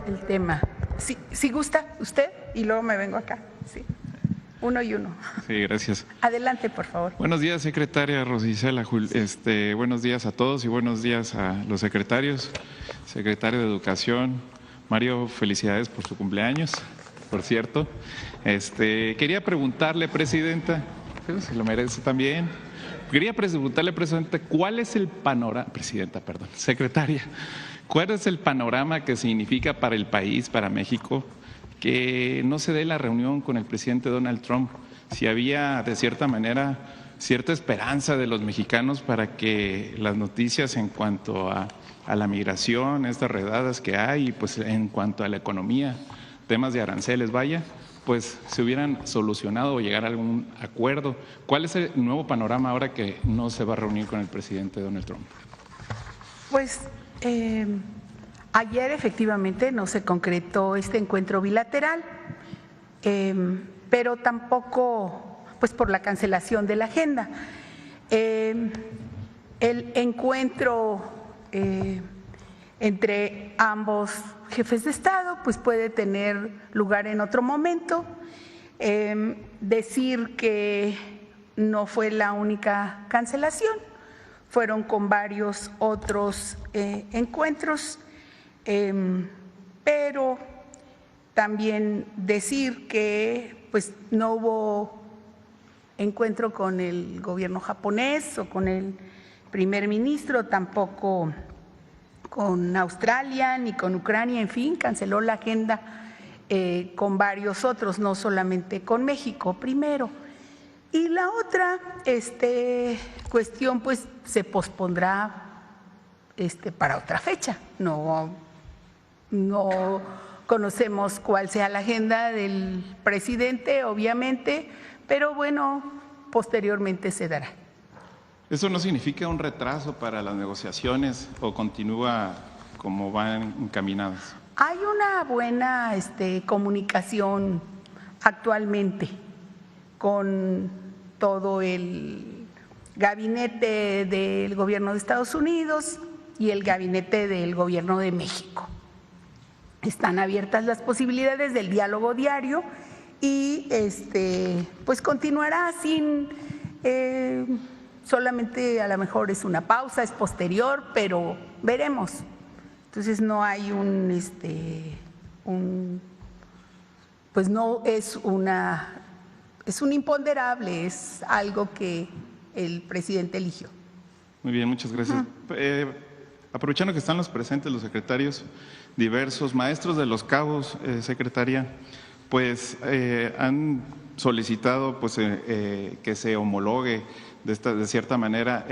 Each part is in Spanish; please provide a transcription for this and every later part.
el tema. Si gusta usted y luego me vengo acá. Sí. Uno y uno. Sí, gracias. Adelante, por favor. Buenos días, secretaria Rosicela. Buenos días a todos y buenos días a los secretarios. Secretario de Educación, Mario, felicidades por su cumpleaños, por cierto. Quería preguntarle, Presidenta, se lo merece también. Quería preguntarle, Presidenta, ¿cuál es el panorama, Secretaria, cuál es el panorama que significa para el país, para México, que no se dé la reunión con el presidente Donald Trump? Si había, de cierta manera, cierta esperanza de los mexicanos para que las noticias en cuanto a la migración, estas redadas que hay, pues en cuanto a la economía, temas de aranceles, pues se hubieran solucionado o llegar a algún acuerdo. ¿Cuál es el nuevo panorama ahora que no se va a reunir con el presidente Donald Trump? Pues ayer efectivamente no se concretó este encuentro bilateral, pero tampoco pues por la cancelación de la agenda. El encuentro entre ambos jefes de Estado pues puede tener lugar en otro momento. Decir que no fue la única cancelación, fueron con varios otros encuentros, pero también decir que pues no hubo encuentro con el gobierno japonés o con el primer ministro, tampoco con Australia ni con Ucrania, en fin, canceló la agenda con varios otros, no solamente con México primero. Y la otra cuestión pues se pospondrá para otra fecha. No conocemos cuál sea la agenda del presidente, obviamente, pero bueno, posteriormente se dará. ¿Eso no significa un retraso para las negociaciones o continúa como van encaminadas? Hay una buena comunicación actualmente con todo el gabinete del gobierno de Estados Unidos y el gabinete del gobierno de México. Están abiertas las posibilidades del diálogo diario y pues continuará sin solamente a lo mejor es una pausa, es posterior, pero veremos. Entonces no hay pues no es es un imponderable, es algo que el presidente eligió. Muy bien, muchas gracias. Aprovechando que están los presentes, los secretarios diversos, maestros de Los Cabos, secretaria, pues han solicitado pues, que se homologue de cierta manera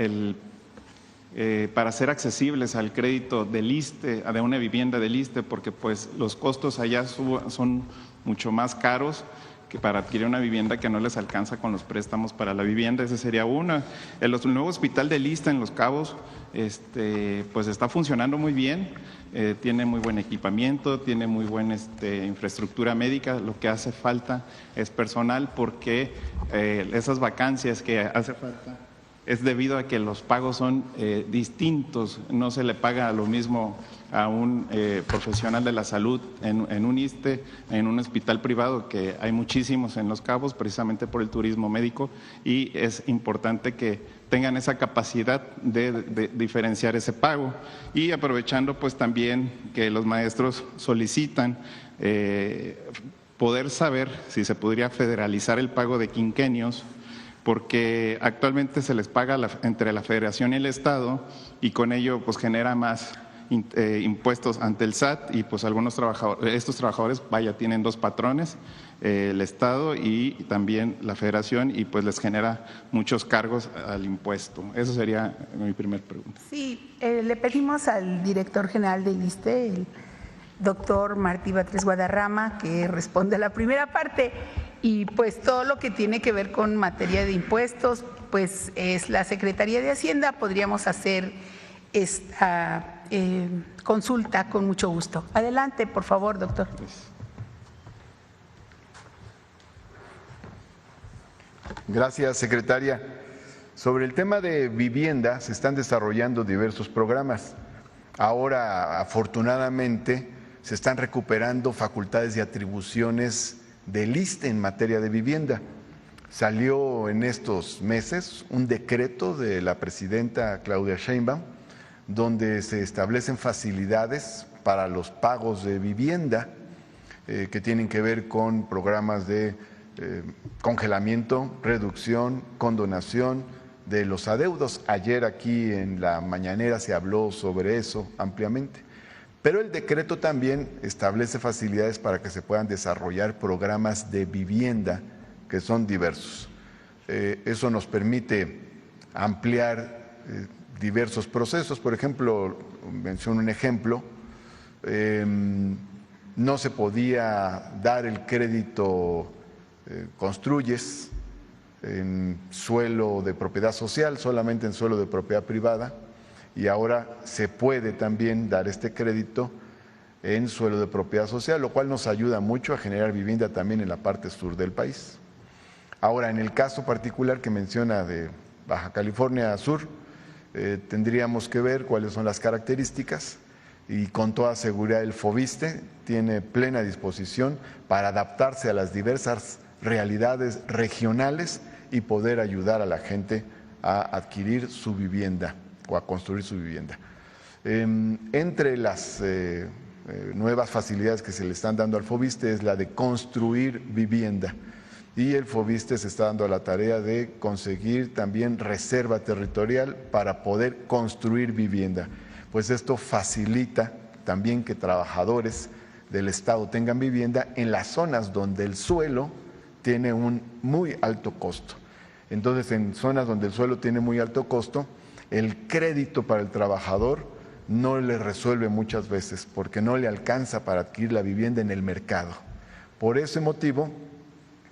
para ser accesibles al crédito del ISSSTE, de una vivienda del ISSSTE, porque pues los costos allá son mucho más caros que para adquirir una vivienda que no les alcanza con los préstamos para la vivienda. Esa sería una. El nuevo hospital del ISSSTE en Los Cabos pues está funcionando muy bien, tiene muy buen equipamiento, tiene muy buena infraestructura médica. Lo que hace falta es personal porque esas vacancias que hace falta es debido a que los pagos son distintos, no se le paga lo mismo a un profesional de la salud en un ISSSTE, en un hospital privado, que hay muchísimos en Los Cabos, precisamente por el turismo médico, y es importante que tengan esa capacidad de diferenciar ese pago. Y aprovechando pues también que los maestros solicitan poder saber si se podría federalizar el pago de quinquenios, porque actualmente se les paga entre la Federación y el Estado y con ello pues genera más impuestos ante el SAT y pues algunos trabajadores, estos trabajadores tienen dos patrones, el Estado y también la Federación, y pues les genera muchos cargos al impuesto. Eso sería mi primera pregunta. Sí, le pedimos al director general del ISSSTE, el doctor Martí Batres Guadarrama, que responde a la primera parte. Y pues todo lo que tiene que ver con materia de impuestos, pues es la Secretaría de Hacienda. Podríamos hacer esta consulta con mucho gusto. Adelante, por favor, doctor. Gracias, secretaria. Sobre el tema de vivienda, se están desarrollando diversos programas. Ahora, afortunadamente, se están recuperando facultades y atribuciones del ISSSTE en materia de vivienda. Salió en estos meses un decreto de la presidenta Claudia Sheinbaum, donde se establecen facilidades para los pagos de vivienda que tienen que ver con programas de congelamiento, reducción, condonación de los adeudos. Ayer aquí en la mañanera se habló sobre eso ampliamente. Pero el decreto también establece facilidades para que se puedan desarrollar programas de vivienda que son diversos. Eso nos permite ampliar diversos procesos. Por ejemplo, menciono un ejemplo, no se podía dar el crédito construyes en suelo de propiedad social, solamente en suelo de propiedad privada, y ahora se puede también dar este crédito en suelo de propiedad social, lo cual nos ayuda mucho a generar vivienda también en la parte sur del país. Ahora, en el caso particular que menciona de Baja California Sur, tendríamos que ver cuáles son las características y con toda seguridad el FOVISSSTE tiene plena disposición para adaptarse a las diversas realidades regionales y poder ayudar a la gente a adquirir su vivienda o a construir su vivienda. Entre las nuevas facilidades que se le están dando al FOVISSSTE es la de construir vivienda, y el FOVISSSTE se está dando a la tarea de conseguir también reserva territorial para poder construir vivienda, pues esto facilita también que trabajadores del Estado tengan vivienda en las zonas donde el suelo tiene un muy alto costo. Entonces, en zonas donde el suelo tiene muy alto costo, el crédito para el trabajador no le resuelve muchas veces porque no le alcanza para adquirir la vivienda en el mercado. Por ese motivo,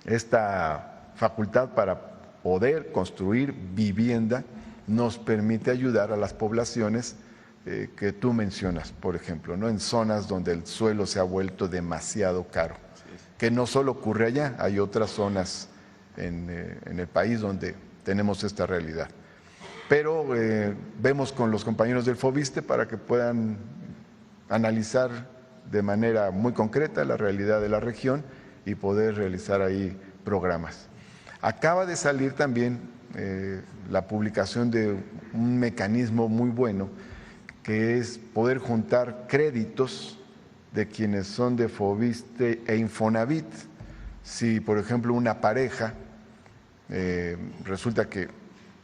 esta facultad para poder construir vivienda nos permite ayudar a las poblaciones que tú mencionas, por ejemplo, ¿no? En zonas donde el suelo se ha vuelto demasiado caro, que no solo ocurre allá, hay otras zonas en el país donde tenemos esta realidad. Pero vemos con los compañeros del FOVISSSTE para que puedan analizar de manera muy concreta la realidad de la región y poder realizar ahí programas. Acaba de salir también la publicación de un mecanismo muy bueno, que es poder juntar créditos de quienes son de FOVISSSTE e Infonavit. Si, por ejemplo, una pareja resulta que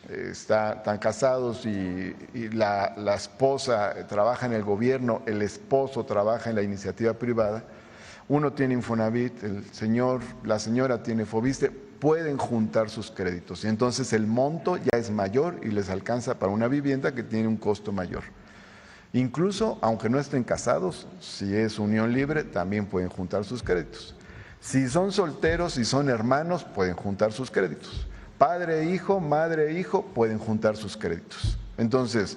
están casados y la esposa trabaja en el gobierno, el esposo trabaja en la iniciativa privada, uno tiene Infonavit, la señora tiene FOVISSSTE, pueden juntar sus créditos y entonces el monto ya es mayor y les alcanza para una vivienda que tiene un costo mayor. Incluso, aunque no estén casados, si es unión libre, también pueden juntar sus créditos. Si son solteros y son hermanos, pueden juntar sus créditos. Padre e hijo, madre e hijo, pueden juntar sus créditos. Entonces,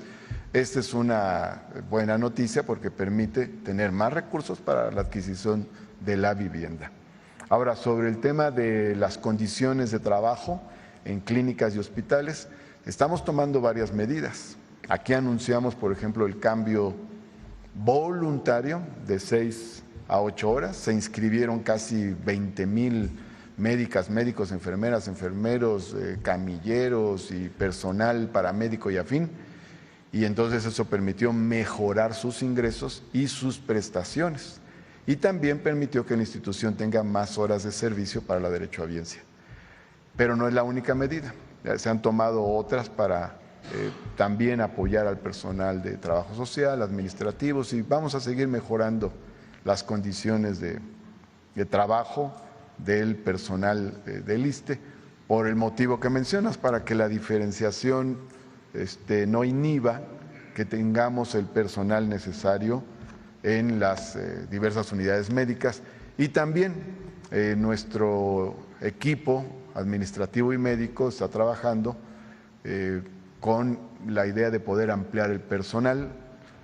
esta es una buena noticia porque permite tener más recursos para la adquisición de la vivienda. Ahora, sobre el tema de las condiciones de trabajo en clínicas y hospitales, estamos tomando varias medidas. Aquí anunciamos, por ejemplo, el cambio voluntario de 6 a 8 horas. Se inscribieron casi 20,000 médicas, médicos, enfermeras, enfermeros, camilleros y personal paramédico y afín. Y entonces eso permitió mejorar sus ingresos y sus prestaciones. Y también permitió que la institución tenga más horas de servicio para la derechohabiencia. Pero no es la única medida. Se han tomado otras para también apoyar al personal de trabajo social, administrativos, y vamos a seguir mejorando las condiciones de trabajo del personal del ISSSTE por el motivo que mencionas, para que la diferenciación no inhiba que tengamos el personal necesario en las diversas unidades médicas, y también nuestro equipo administrativo y médico está trabajando con la idea de poder ampliar el personal.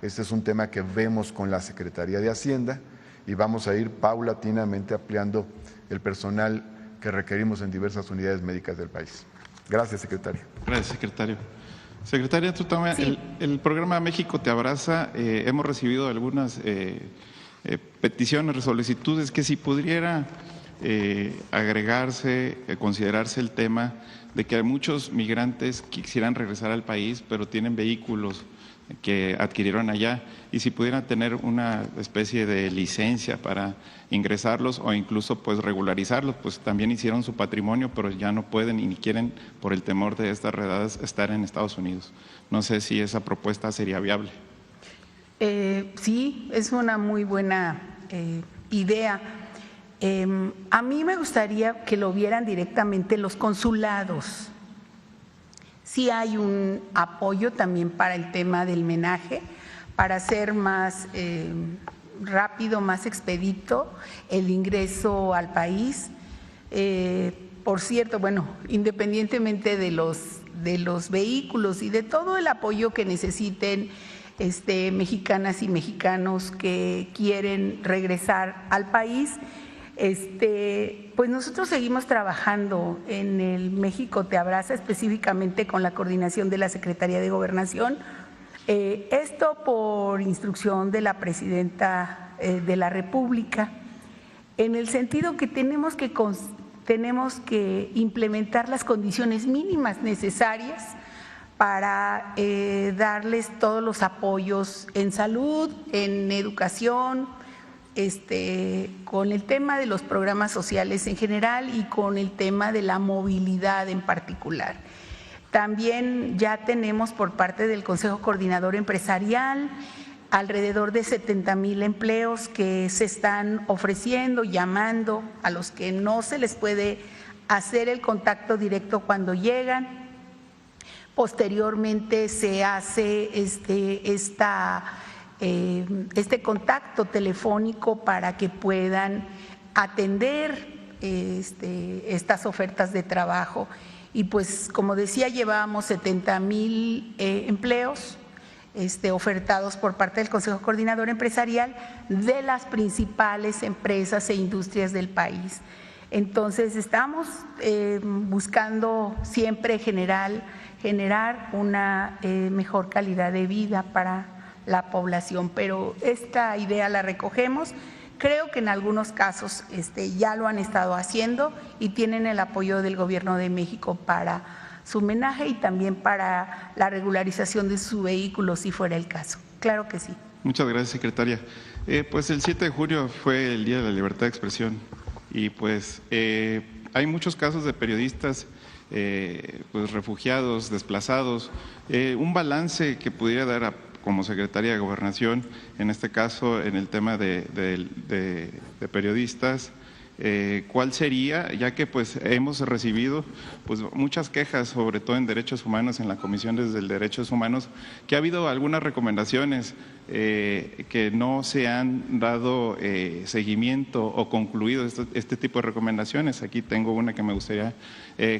Este es un tema que vemos con la Secretaría de Hacienda y vamos a ir paulatinamente ampliando el personal que requerimos en diversas unidades médicas del país. Gracias, secretario. Gracias, secretario. Secretaria, sí. El programa México Te Abraza, hemos recibido algunas peticiones, solicitudes, que si pudiera agregarse, considerarse el tema de que muchos migrantes quisieran regresar al país, pero tienen vehículos que adquirieron allá, y si pudieran tener una especie de licencia para ingresarlos o incluso pues regularizarlos, pues también hicieron su patrimonio, pero ya no pueden y ni quieren, por el temor de estas redadas, estar en Estados Unidos. No sé si esa propuesta sería viable. Sí, es una muy buena idea. A mí me gustaría que lo vieran directamente los consulados. Sí hay un apoyo también para el tema del menaje, para hacer más rápido, más expedito el ingreso al país. Por cierto, bueno, independientemente de los vehículos y de todo el apoyo que necesiten mexicanas y mexicanos que quieren regresar al país, pues nosotros seguimos trabajando en el México Te Abraza, específicamente con la coordinación de la Secretaría de Gobernación. Esto por instrucción de la Presidenta de la República, en el sentido que tenemos que implementar las condiciones mínimas necesarias para darles todos los apoyos en salud, en educación, con el tema de los programas sociales en general y con el tema de la movilidad en particular. También ya tenemos por parte del Consejo Coordinador Empresarial alrededor de 70,000 empleos que se están ofreciendo, llamando a los que no se les puede hacer el contacto directo cuando llegan. Posteriormente se hace este contacto telefónico para que puedan atender estas ofertas de trabajo. Y pues, como decía, llevábamos 70,000 empleos ofertados por parte del Consejo Coordinador Empresarial de las principales empresas e industrias del país. Entonces, estamos buscando siempre generar una mejor calidad de vida para la población, pero esta idea la recogemos. Creo que en algunos casos ya lo han estado haciendo y tienen el apoyo del Gobierno de México para su menaje y también para la regularización de su vehículo, si fuera el caso. Claro que sí. Muchas gracias, secretaria. Pues el 7 de julio fue el Día de la Libertad de Expresión y pues hay muchos casos de periodistas pues refugiados, desplazados. Un balance que pudiera dar como secretaria de Gobernación, en este caso en el tema de periodistas, ¿cuál sería? Ya que pues hemos recibido pues muchas quejas, sobre todo en derechos humanos, en la Comisión de Derechos Humanos, que ha habido algunas recomendaciones que no se han dado seguimiento o concluido este tipo de recomendaciones. Aquí tengo una que me gustaría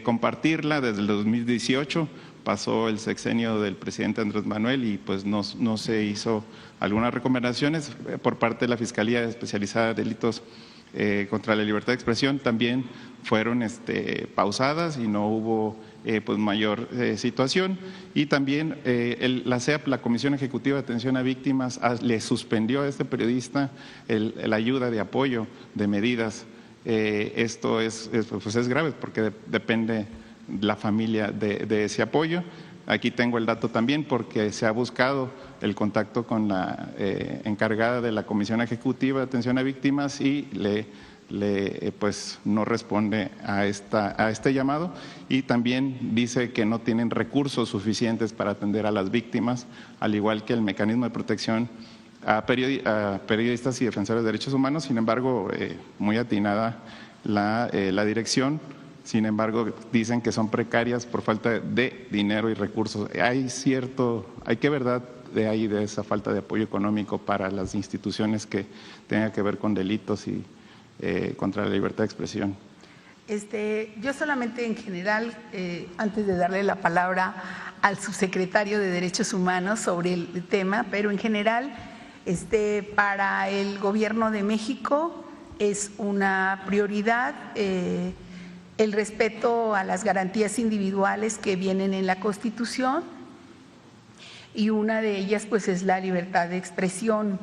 compartirla. Desde el 2018 pasó el sexenio del presidente Andrés Manuel y pues no se hizo algunas recomendaciones por parte de la Fiscalía Especializada de Delitos contra la Libertad de Expresión. También fueron pausadas y no hubo pues mayor situación. Y también la CEAP, la Comisión Ejecutiva de Atención a Víctimas, le suspendió a este periodista la ayuda de apoyo de medidas. Esto es grave porque depende la familia de ese apoyo. Aquí tengo el dato también porque se ha buscado el contacto con la encargada de la Comisión Ejecutiva de Atención a Víctimas y pues no responde a este llamado, y también dice que no tienen recursos suficientes para atender a las víctimas, al igual que el mecanismo de protección a periodistas y defensores de derechos humanos. Sin embargo, muy atinada la dirección. Sin embargo, dicen que son precarias por falta de dinero y recursos. Hay que verdad de esa falta de apoyo económico para las instituciones que tengan que ver con delitos y contra la libertad de expresión. Yo solamente en general, antes de darle la palabra al subsecretario de Derechos Humanos sobre el tema, pero en general, para el Gobierno de México es una prioridad el respeto a las garantías individuales que vienen en la Constitución, y una de ellas pues es la libertad de expresión.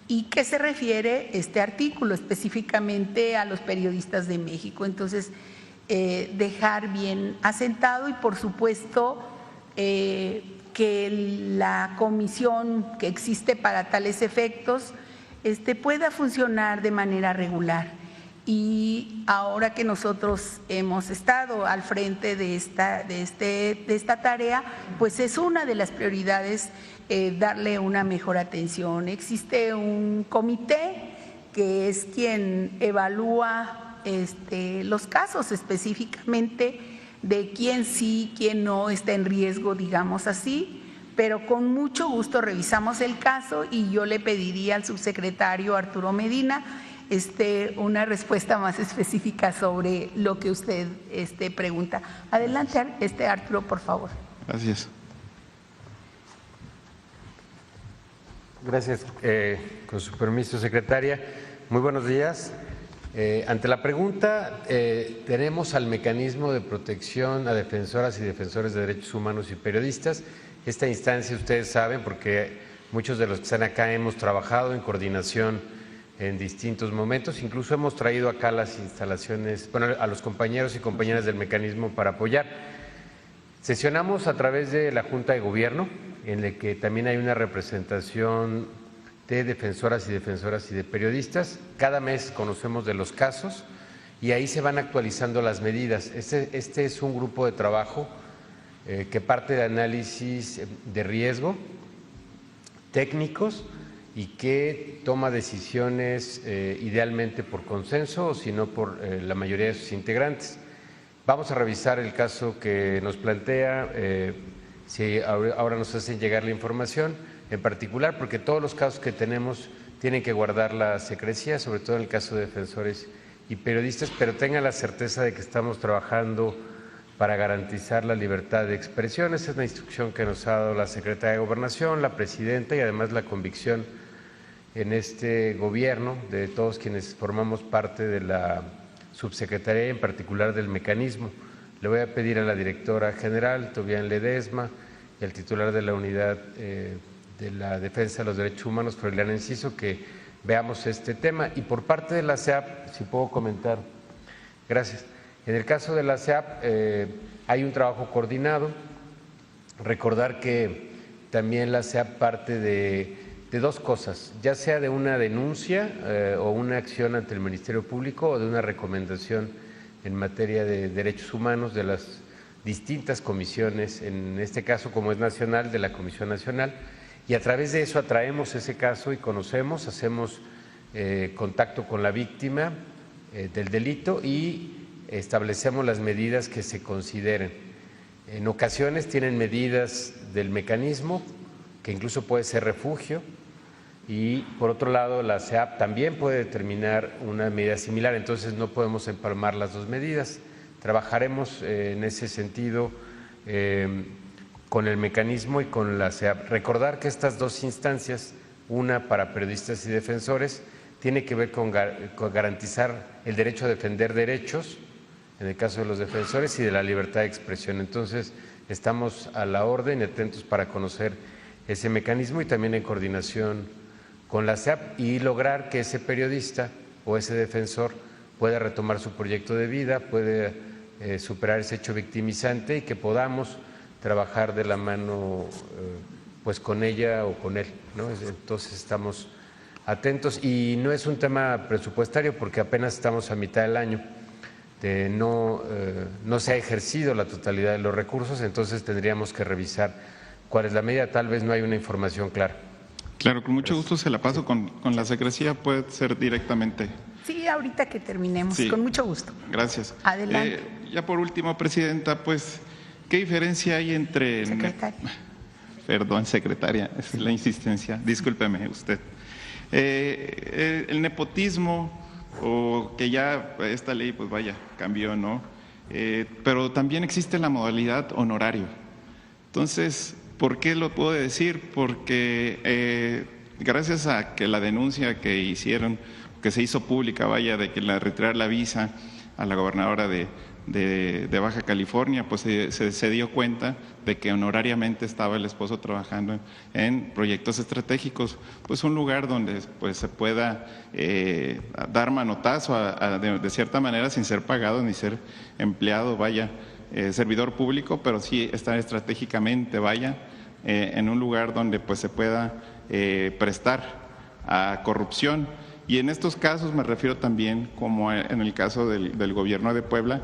y que se refiere este artículo específicamente a los periodistas de México. Entonces, dejar bien asentado y, por supuesto, que la comisión que existe para tales efectos pueda funcionar de manera regular. Y ahora que nosotros hemos estado al frente de esta tarea, pues es una de las prioridades darle una mejor atención. Existe un comité que es quien evalúa los casos específicamente de quién sí, quién no está en riesgo, digamos así, pero con mucho gusto revisamos el caso y yo le pediría al subsecretario Arturo Medina una respuesta más específica sobre lo que usted pregunta. Adelante, Arturo, por favor. Gracias. Gracias. Con su permiso, secretaria. Muy buenos días. Ante la pregunta, tenemos al mecanismo de protección a defensoras y defensores de derechos humanos y periodistas. Esta instancia, ustedes saben, porque muchos de los que están acá hemos trabajado en coordinación en distintos momentos, incluso hemos traído acá las instalaciones, bueno, a los compañeros y compañeras del mecanismo para apoyar. Sesionamos a través de la Junta de Gobierno, en la que también hay una representación de defensoras y de periodistas. Cada mes conocemos de los casos y ahí se van actualizando las medidas. Este es un grupo de trabajo que parte de análisis de riesgo técnicos y que toma decisiones idealmente por consenso o si no por la mayoría de sus integrantes. Vamos a revisar el caso que nos plantea, si ahora nos hacen llegar la información en particular, porque todos los casos que tenemos tienen que guardar la secrecía, sobre todo en el caso de defensores y periodistas, pero tengan la certeza de que estamos trabajando para garantizar la libertad de expresión. Esa es la instrucción que nos ha dado la Secretaria de Gobernación, la Presidenta y además la convicción en este gobierno de todos quienes formamos parte de la subsecretaría, en particular del mecanismo. Le voy a pedir a la directora general, Tobián Ledesma, y al titular de la unidad de la defensa de los derechos humanos, Froilán Enciso, que veamos este tema. Y por parte de la SEAP, si puedo comentar. Gracias. En el caso de la SEAP hay un trabajo coordinado. Recordar que también la SEAP parte de dos cosas, ya sea de una denuncia o una acción ante el Ministerio Público o de una recomendación en materia de derechos humanos de las distintas comisiones, en este caso como es nacional, de la Comisión Nacional, y a través de eso atraemos ese caso y conocemos, hacemos contacto con la víctima del delito y establecemos las medidas que se consideren. En ocasiones tienen medidas del mecanismo, que incluso puede ser refugio, y por otro lado la SEAP también puede determinar una medida similar, entonces no podemos empalmar las dos medidas. Trabajaremos en ese sentido con el mecanismo y con la SEAP. Recordar que estas dos instancias, una para periodistas y defensores, tiene que ver con garantizar el derecho a defender derechos, en el caso de los defensores, y de la libertad de expresión. Entonces, estamos a la orden y atentos para conocer ese mecanismo y también en coordinación con la SEAP y lograr que ese periodista o ese defensor pueda retomar su proyecto de vida, puede superar ese hecho victimizante y que podamos trabajar de la mano pues con ella o con él, ¿no? Entonces estamos atentos y no es un tema presupuestario porque apenas estamos a mitad del año. No se ha ejercido la totalidad de los recursos, entonces tendríamos que revisar cuál es la medida, tal vez no hay una información clara. Claro, con mucho gusto se la paso con la secrecía, puede ser directamente. Sí, ahorita que terminemos, Sí. Con mucho gusto. Gracias. Adelante. Ya por último, Presidenta, pues, ¿qué diferencia hay entre… Secretaria. Perdón, secretaria, es la insistencia, discúlpeme usted. El nepotismo, o que ya esta ley, pues vaya, cambió, ¿no? Pero también existe la modalidad honorario. Entonces, ¿por qué lo puedo decir? Porque gracias a que la denuncia que hicieron, que se hizo pública, vaya, de que la retirar la visa a la gobernadora de de Baja California, pues se dio cuenta de que honorariamente estaba el esposo trabajando en proyectos estratégicos, pues un lugar donde pues se pueda dar manotazo de cierta manera sin ser pagado ni ser empleado, servidor público, pero sí estar estratégicamente, en un lugar donde pues se pueda prestar a corrupción. Y en estos casos me refiero también, como en el caso del gobierno de Puebla,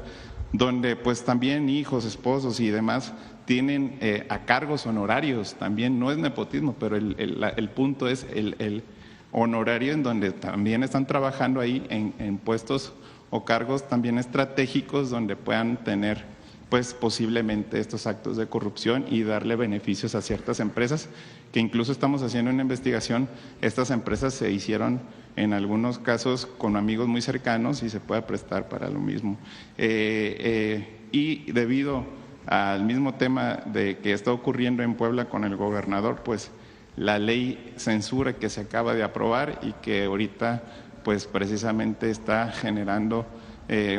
donde pues también hijos, esposos y demás tienen a cargos honorarios, también no es nepotismo, pero el punto es el honorario, en donde también están trabajando ahí en puestos o cargos también estratégicos donde puedan tener pues posiblemente estos actos de corrupción y darle beneficios a ciertas empresas, que incluso estamos haciendo una investigación. Estas empresas se hicieron en algunos casos con amigos muy cercanos y se puede prestar para lo mismo. Y debido al mismo tema de que está ocurriendo en Puebla con el gobernador, pues la ley censura que se acaba de aprobar y que ahorita pues precisamente está generando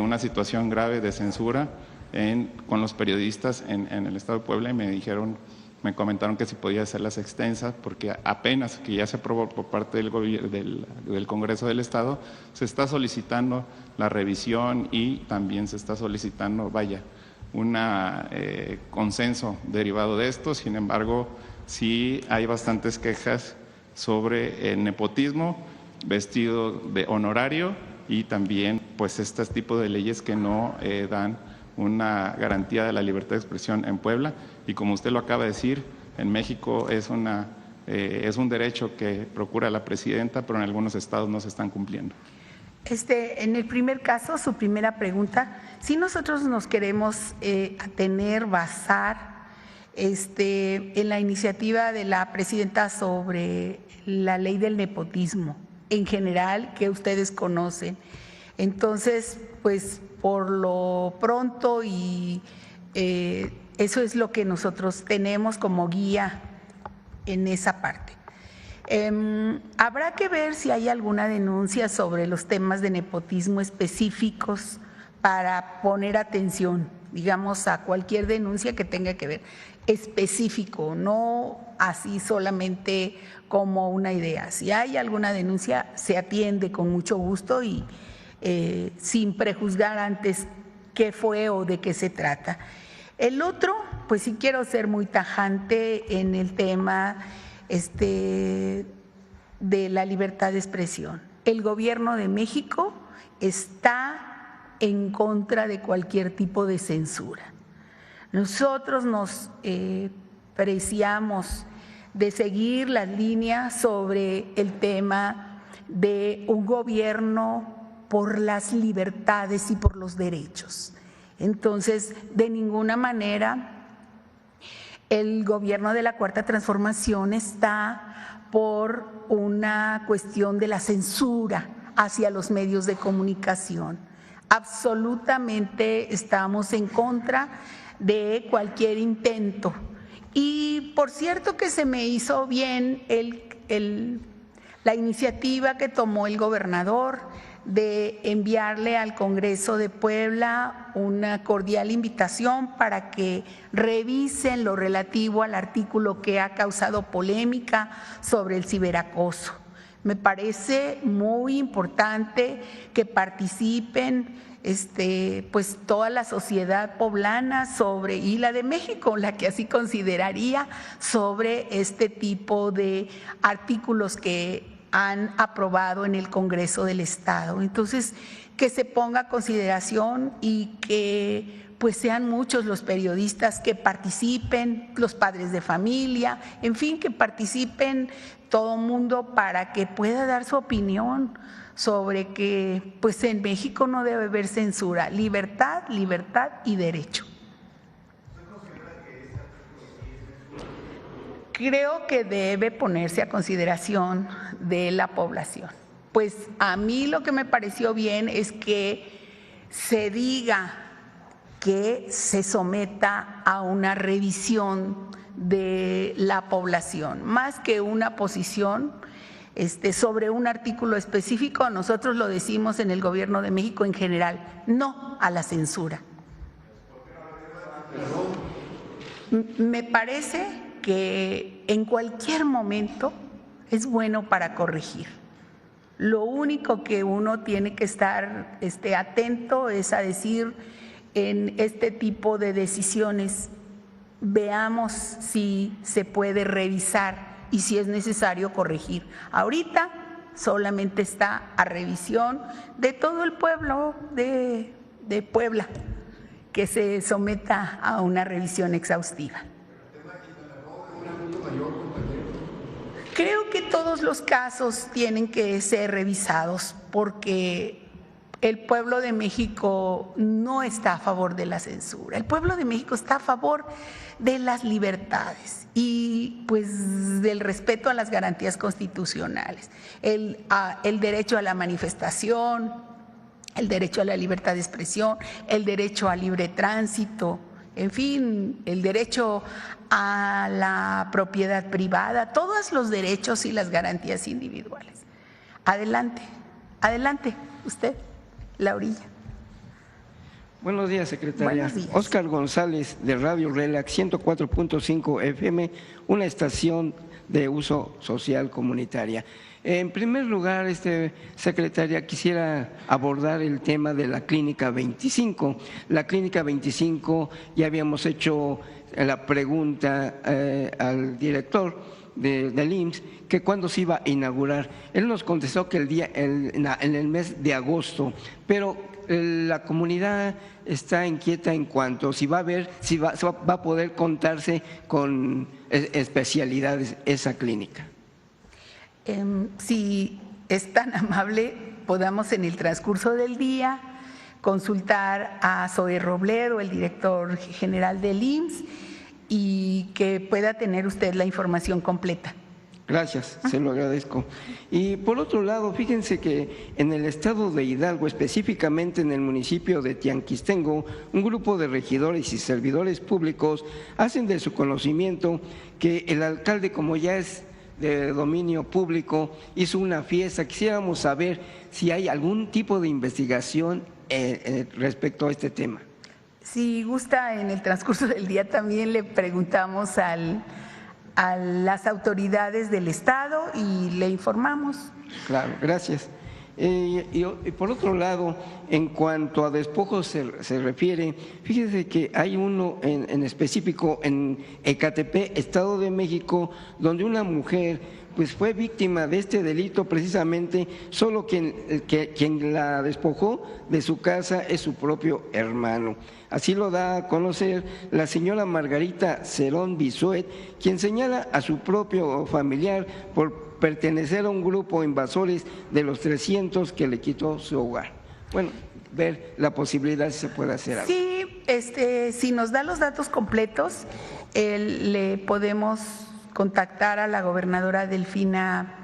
una situación grave de censura con los periodistas en el estado de Puebla, y me comentaron que si podía hacerlas extensas, porque apenas que ya se aprobó por parte del Congreso del Estado, se está solicitando la revisión y también se está solicitando, un consenso derivado de esto. Sin embargo, sí hay bastantes quejas sobre el nepotismo vestido de honorario y también pues este tipo de leyes que no dan una garantía de la libertad de expresión en Puebla, y como usted lo acaba de decir, en México es un derecho que procura la presidenta, pero en algunos estados no se están cumpliendo. En el primer caso, su primera pregunta, si nosotros nos queremos basar en la iniciativa de la presidenta sobre la ley del nepotismo en general que ustedes conocen, entonces pues por lo pronto y eso es lo que nosotros tenemos como guía en esa parte. Habrá que ver si hay alguna denuncia sobre los temas de nepotismo específicos para poner atención, digamos, a cualquier denuncia que tenga que ver específico, no así solamente como una idea. Si hay alguna denuncia, se atiende con mucho gusto y sin prejuzgar antes qué fue o de qué se trata. El otro, pues sí quiero ser muy tajante en el tema de la libertad de expresión. El gobierno de México está en contra de cualquier tipo de censura. Nosotros nos preciamos de seguir las líneas sobre el tema de un gobierno por las libertades y por los derechos. Entonces, de ninguna manera el gobierno de la Cuarta Transformación está por una cuestión de la censura hacia los medios de comunicación. Absolutamente estamos en contra de cualquier intento. Y por cierto que se me hizo bien la iniciativa que tomó el gobernador de enviarle al Congreso de Puebla una cordial invitación para que revisen lo relativo al artículo que ha causado polémica sobre el ciberacoso. Me parece muy importante que participen pues toda la sociedad poblana y la de México, la que así consideraría, sobre este tipo de artículos que han aprobado en el Congreso del Estado. Entonces, que se ponga a consideración y que pues sean muchos los periodistas que participen, los padres de familia, en fin, que participen todo mundo para que pueda dar su opinión sobre que pues en México no debe haber censura, libertad y derecho. Creo que debe ponerse a consideración de la población. Pues a mí lo que me pareció bien es que se diga que se someta a una revisión de la población, más que una posición sobre un artículo específico. Nosotros lo decimos en el Gobierno de México en general, no a la censura. Me parece que en cualquier momento es bueno para corregir. Lo único que uno tiene que estar atento es a decir en este tipo de decisiones, veamos si se puede revisar y si es necesario corregir. Ahorita solamente está a revisión de todo el pueblo de Puebla, que se someta a una revisión exhaustiva. Creo que todos los casos tienen que ser revisados porque el pueblo de México no está a favor de la censura. El pueblo de México está a favor de las libertades y pues del respeto a las garantías constitucionales, el derecho a la manifestación, el derecho a la libertad de expresión, el derecho al libre tránsito, en fin, el derecho a la propiedad privada, todos los derechos y las garantías individuales. Adelante, adelante, usted, Laurilla. Buenos días, secretaria. Buenos días. Óscar González, de Radio Relax 104.5 FM, una estación de uso social comunitaria. En primer lugar, secretaria, quisiera abordar el tema de la Clínica 25. La Clínica 25, ya habíamos hecho la pregunta al director del IMSS, que cuándo se iba a inaugurar. Él nos contestó que en el mes de agosto, pero la comunidad está inquieta en cuanto si va a poder contarse con especialidades esa clínica. Si es tan amable, podamos en el transcurso del día consultar a Zoe Robledo, el director general del IMSS, y que pueda tener usted la información completa. Gracias, se lo agradezco. Y por otro lado, fíjense que en el estado de Hidalgo, específicamente en el municipio de Tianquistengo, un grupo de regidores y servidores públicos hacen de su conocimiento que el alcalde, como ya es de dominio público, hizo una fiesta. Quisiéramos saber si hay algún tipo de investigación respecto a este tema. Si gusta, en el transcurso del día también le preguntamos a las autoridades del Estado y le informamos. Claro, gracias. Y por otro lado, en cuanto a despojos se refiere, fíjese que hay uno en específico en Ecatepec, Estado de México, donde una mujer pues fue víctima de este delito precisamente, solo quien la despojó de su casa es su propio hermano. Así lo da a conocer la señora Margarita Cerón Bisuet, quien señala a su propio familiar por pertenecer a un grupo de invasores de los 300 que le quitó su hogar. Bueno, ver la posibilidad si se puede hacer algo. Sí, si nos da los datos completos, le podemos contactar a la gobernadora Delfina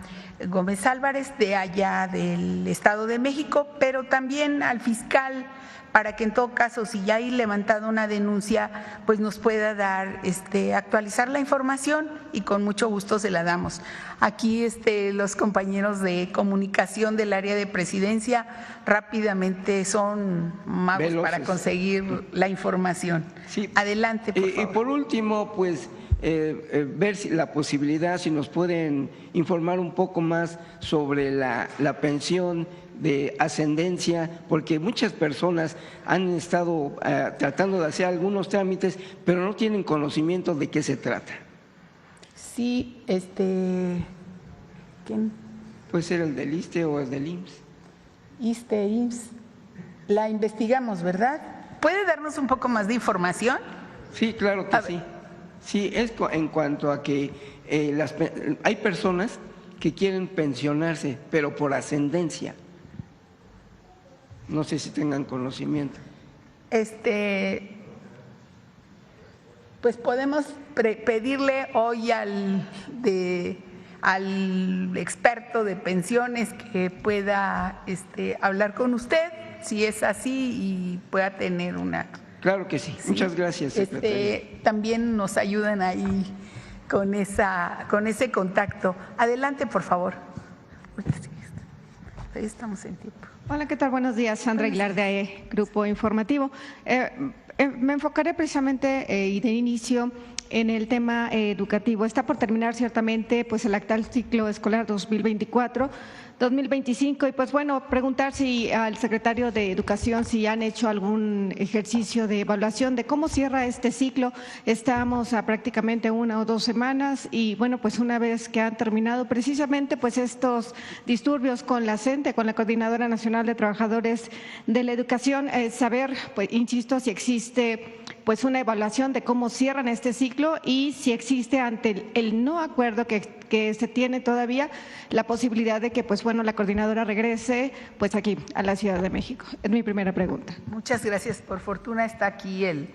Gómez Álvarez de allá del Estado de México, pero también al fiscal, para que en todo caso, si ya hay levantado una denuncia, pues nos pueda dar, actualizar la información y con mucho gusto se la damos. Aquí los compañeros de comunicación del área de presidencia rápidamente son magos veloces para conseguir la información. Sí. Adelante, por favor. Y por último, pues ver si la posibilidad, si nos pueden informar un poco más sobre la pensión de ascendencia, porque muchas personas han estado tratando de hacer algunos trámites, pero no tienen conocimiento de qué se trata. Sí, ¿quién? Puede ser el del ISSSTE o el del IMSS. ISSSTE, IMSS, la investigamos, ¿verdad? ¿Puede darnos un poco más de información? Sí, claro que sí. Sí, es en cuanto a que hay personas que quieren pensionarse, pero por ascendencia. No sé si tengan conocimiento. Pues podemos pedirle hoy al experto de pensiones que pueda hablar con usted, si es así, y pueda tener una… Claro que sí. Muchas gracias, secretaria. También nos ayudan ahí con ese contacto. Adelante, por favor. Ahí estamos en tiempo. Hola, ¿qué tal? Buenos días, Sandra Aguilar de Grupo Informativo. Me enfocaré precisamente y de inicio en el tema educativo. Está por terminar ciertamente pues el actual ciclo escolar 2024-2025 y pues bueno, preguntar si al secretario de Educación si han hecho algún ejercicio de evaluación de cómo cierra este ciclo. Estamos a prácticamente 1 o 2 semanas y bueno, pues una vez que han terminado precisamente pues estos disturbios con la CENTE, con la Coordinadora Nacional de Trabajadores de la Educación, saber, pues insisto, si existe pues una evaluación de cómo cierran este ciclo y si existe ante el no acuerdo que se tiene todavía la posibilidad de que pues bueno la coordinadora regrese pues aquí a la Ciudad de México. Es mi primera pregunta. Muchas gracias. Por fortuna está aquí el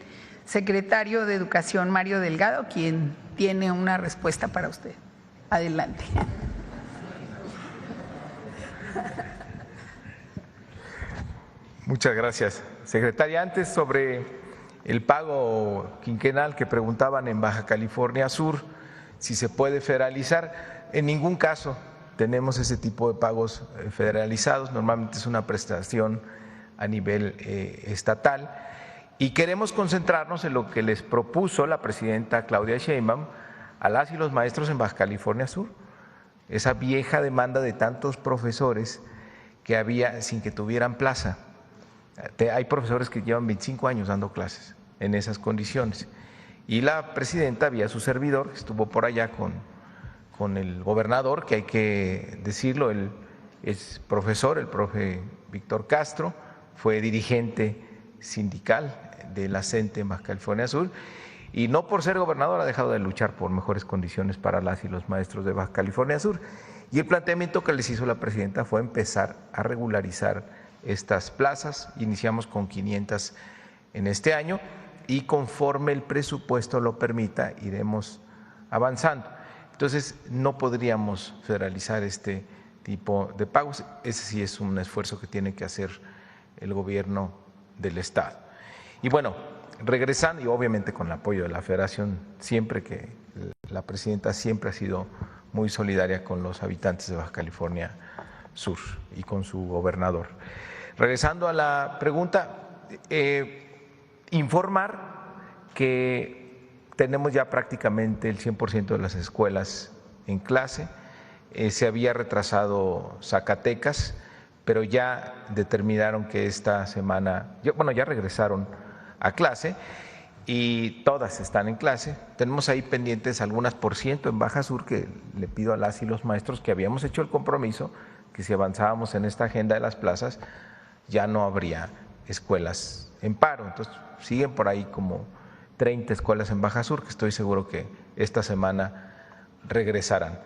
secretario de Educación, Mario Delgado, quien tiene una respuesta para usted. Adelante. Muchas gracias. Secretaria, antes sobre el pago quinquenal que preguntaban en Baja California Sur, si se puede federalizar, en ningún caso tenemos ese tipo de pagos federalizados, normalmente es una prestación a nivel estatal y queremos concentrarnos en lo que les propuso la presidenta Claudia Sheinbaum a las y los maestros en Baja California Sur, esa vieja demanda de tantos profesores que había sin que tuvieran plaza. Hay profesores que llevan 25 años dando clases en esas condiciones. Y la presidenta, vía su servidor, estuvo por allá con el gobernador, que hay que decirlo, él es profesor, el profe Víctor Castro, fue dirigente sindical de la CENTE en Baja California Sur, y no por ser gobernador ha dejado de luchar por mejores condiciones para las y los maestros de Baja California Sur. Y el planteamiento que les hizo la presidenta fue empezar a regularizar estas plazas. Iniciamos con 500 en este año y conforme el presupuesto lo permita iremos avanzando. Entonces no podríamos federalizar este tipo de pagos, ese sí es un esfuerzo que tiene que hacer el gobierno del estado. Y bueno, regresando y obviamente con el apoyo de la federación, siempre que la presidenta siempre ha sido muy solidaria con los habitantes de Baja California Sur y con su gobernador. Regresando a la pregunta, informar que tenemos ya prácticamente el 100% de las escuelas en clase, se había retrasado Zacatecas, pero ya determinaron que esta semana, ya regresaron a clase y todas están en clase. Tenemos ahí pendientes algunas % en Baja Sur que le pido a las y los maestros que habíamos hecho el compromiso que si avanzábamos en esta agenda de las plazas ya no habría escuelas en paro. Entonces siguen por ahí como 30 escuelas en Baja Sur que estoy seguro que esta semana regresarán.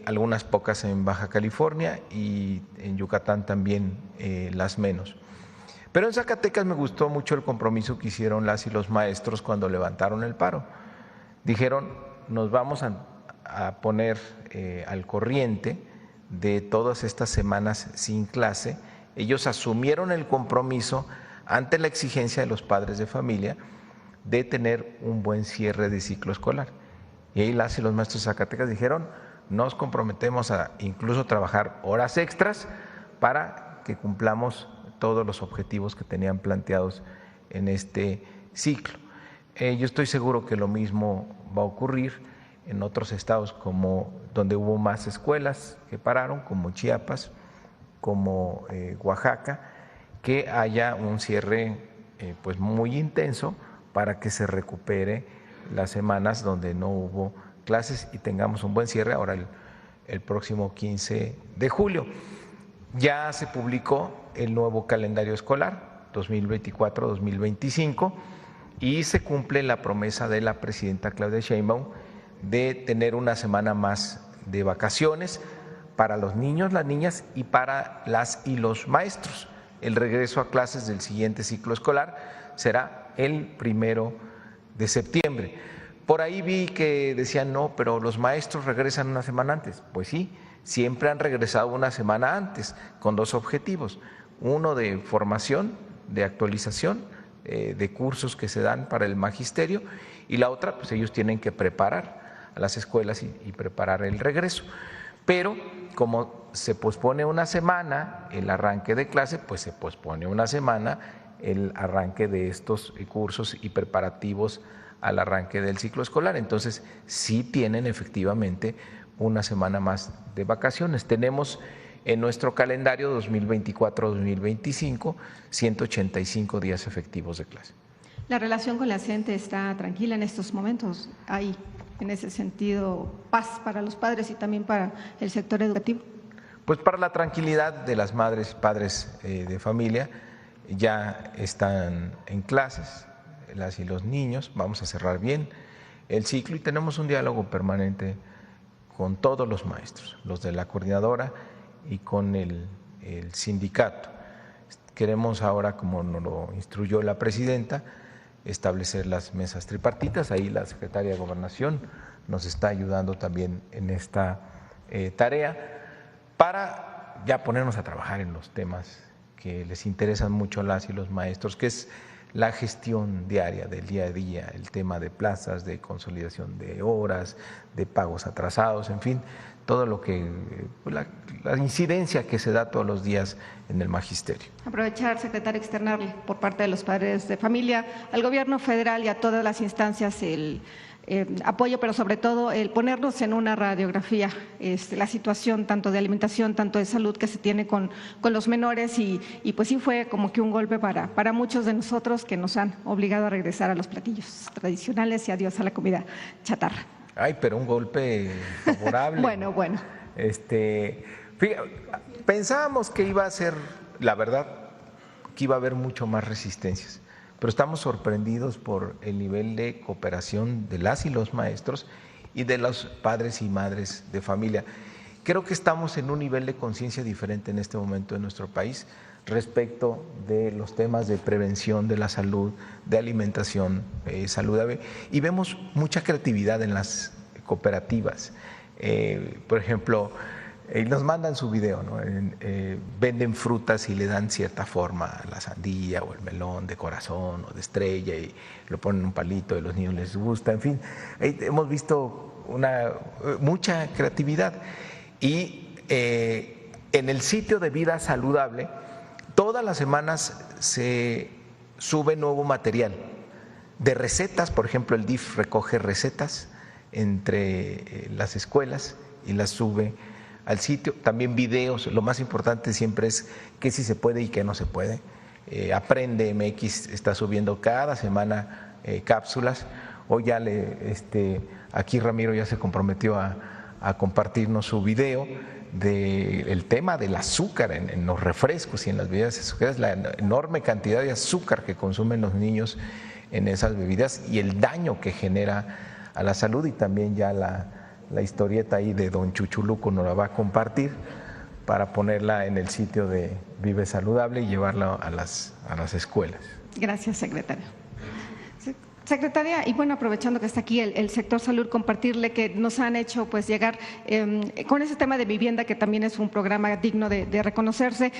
Algunas pocas en Baja California y en Yucatán también las menos. Pero en Zacatecas me gustó mucho el compromiso que hicieron las y los maestros cuando levantaron el paro. Dijeron, nos vamos a poner al corriente de todas estas semanas sin clase. Ellos asumieron el compromiso ante la exigencia de los padres de familia de tener un buen cierre de ciclo escolar. Y ahí las y los maestros de Zacatecas dijeron, nos comprometemos a incluso trabajar horas extras para que cumplamos todos los objetivos que tenían planteados en este ciclo. Yo estoy seguro que lo mismo va a ocurrir en otros estados como donde hubo más escuelas que pararon, como Chiapas, como Oaxaca, que haya un cierre pues muy intenso para que se recupere las semanas donde no hubo clases y tengamos un buen cierre ahora el próximo 15 de julio. Ya se publicó el nuevo calendario escolar 2024-2025 y se cumple la promesa de la presidenta Claudia Sheinbaum de tener una semana más de vacaciones para los niños, las niñas y para las y los maestros. El regreso a clases del siguiente ciclo escolar será el 1 de septiembre. Por ahí vi que decían, no, pero los maestros regresan una semana antes. Pues sí, siempre han regresado una semana antes con dos objetivos. Uno de formación, de actualización, de cursos que se dan para el magisterio y la otra, pues ellos tienen que preparar a las escuelas y preparar el regreso. Pero como se pospone una semana el arranque de clase, pues se pospone una semana el arranque de estos cursos y preparativos al arranque del ciclo escolar. Entonces, sí tienen efectivamente una semana más de vacaciones. Tenemos en nuestro calendario 2024-2025 185 días efectivos de clase. ¿La relación con la CENTE está tranquila en estos momentos? ¿Hay, en ese sentido, paz para los padres y también para el sector educativo? Pues para la tranquilidad de las madres y padres de familia, ya están en clases, las y los niños, vamos a cerrar bien el ciclo y tenemos un diálogo permanente con todos los maestros, los de la coordinadora y con el sindicato. Queremos ahora, como nos lo instruyó la presidenta, establecer las mesas tripartitas. Ahí la secretaria de Gobernación nos está ayudando también en esta tarea para ya ponernos a trabajar en los temas que les interesan mucho a las y los maestros, que es la gestión diaria del día a día, el tema de plazas, de consolidación de horas, de pagos atrasados, en fin, todo lo que, la incidencia que se da todos los días en el magisterio. Aprovechar, secretario, externarle por parte de los padres de familia al gobierno federal y a todas las instancias el apoyo, pero sobre todo el ponernos en una radiografía la situación tanto de alimentación, tanto de salud que se tiene con los menores y pues sí fue como que un golpe para muchos de nosotros que nos han obligado a regresar a los platillos tradicionales y adiós a la comida chatarra. Ay, pero un golpe favorable. Bueno. Pensábamos que iba a ser, la verdad, que iba a haber mucho más resistencias, pero estamos sorprendidos por el nivel de cooperación de las y los maestros y de los padres y madres de familia. Creo que estamos en un nivel de conciencia diferente en este momento en nuestro país respecto de los temas de prevención de la salud, de alimentación saludable, y vemos mucha creatividad en las cooperativas. Por ejemplo, nos mandan su video, ¿no? Venden frutas y le dan cierta forma a la sandía o el melón de corazón o de estrella y lo ponen en un palito y a los niños les gusta, en fin. Hemos visto mucha creatividad y en el sitio de Vida Saludable todas las semanas se sube nuevo material de recetas. Por ejemplo, el DIF recoge recetas entre las escuelas y las sube al sitio, también videos. Lo más importante siempre es qué sí se puede y qué no se puede. Aprende MX está subiendo cada semana cápsulas. Hoy ya aquí Ramiro ya se comprometió a compartirnos su video del tema del azúcar en los refrescos y en las bebidas azucaradas, la enorme cantidad de azúcar que consumen los niños en esas bebidas y el daño que genera a la salud, y también ya la historieta ahí de don Chuchuluco nos la va a compartir para ponerla en el sitio de Vive Saludable y llevarla a las escuelas. Gracias, secretario. Secretaria, y bueno, aprovechando que está aquí el sector salud, compartirle que nos han hecho pues llegar con ese tema de vivienda, que también es un programa digno de reconocerse,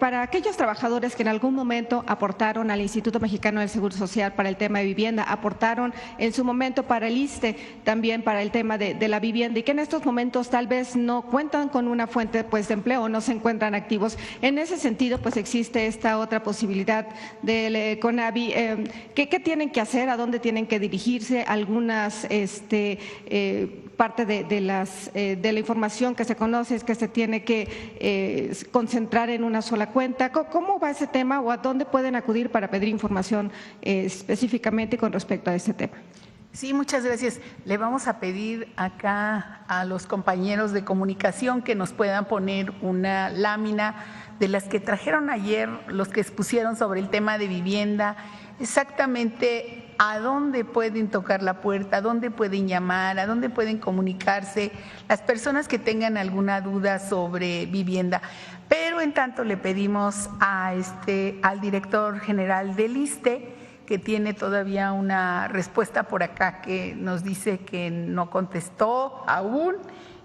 para aquellos trabajadores que en algún momento aportaron al Instituto Mexicano del Seguro Social para el tema de vivienda, aportaron en su momento para el ISSSTE también para el tema de la vivienda, y que en estos momentos tal vez no cuentan con una fuente pues de empleo, no se encuentran activos. En ese sentido, pues existe esta otra posibilidad del CONAVI. ¿Qué tienen que hacer? ¿A dónde tienen que dirigirse? Algunas parte de la información que se conoce es que se tiene que concentrar en una sola cuenta. ¿Cómo va ese tema o a dónde pueden acudir para pedir información específicamente con respecto a este tema? Sí, muchas gracias. Le vamos a pedir acá a los compañeros de comunicación que nos puedan poner una lámina de las que trajeron ayer, los que expusieron sobre el tema de vivienda, exactamente a dónde pueden tocar la puerta, a dónde pueden llamar, a dónde pueden comunicarse las personas que tengan alguna duda sobre vivienda. Pero en tanto le pedimos al director general del ISSSTE, que tiene todavía una respuesta por acá que nos dice que no contestó aún,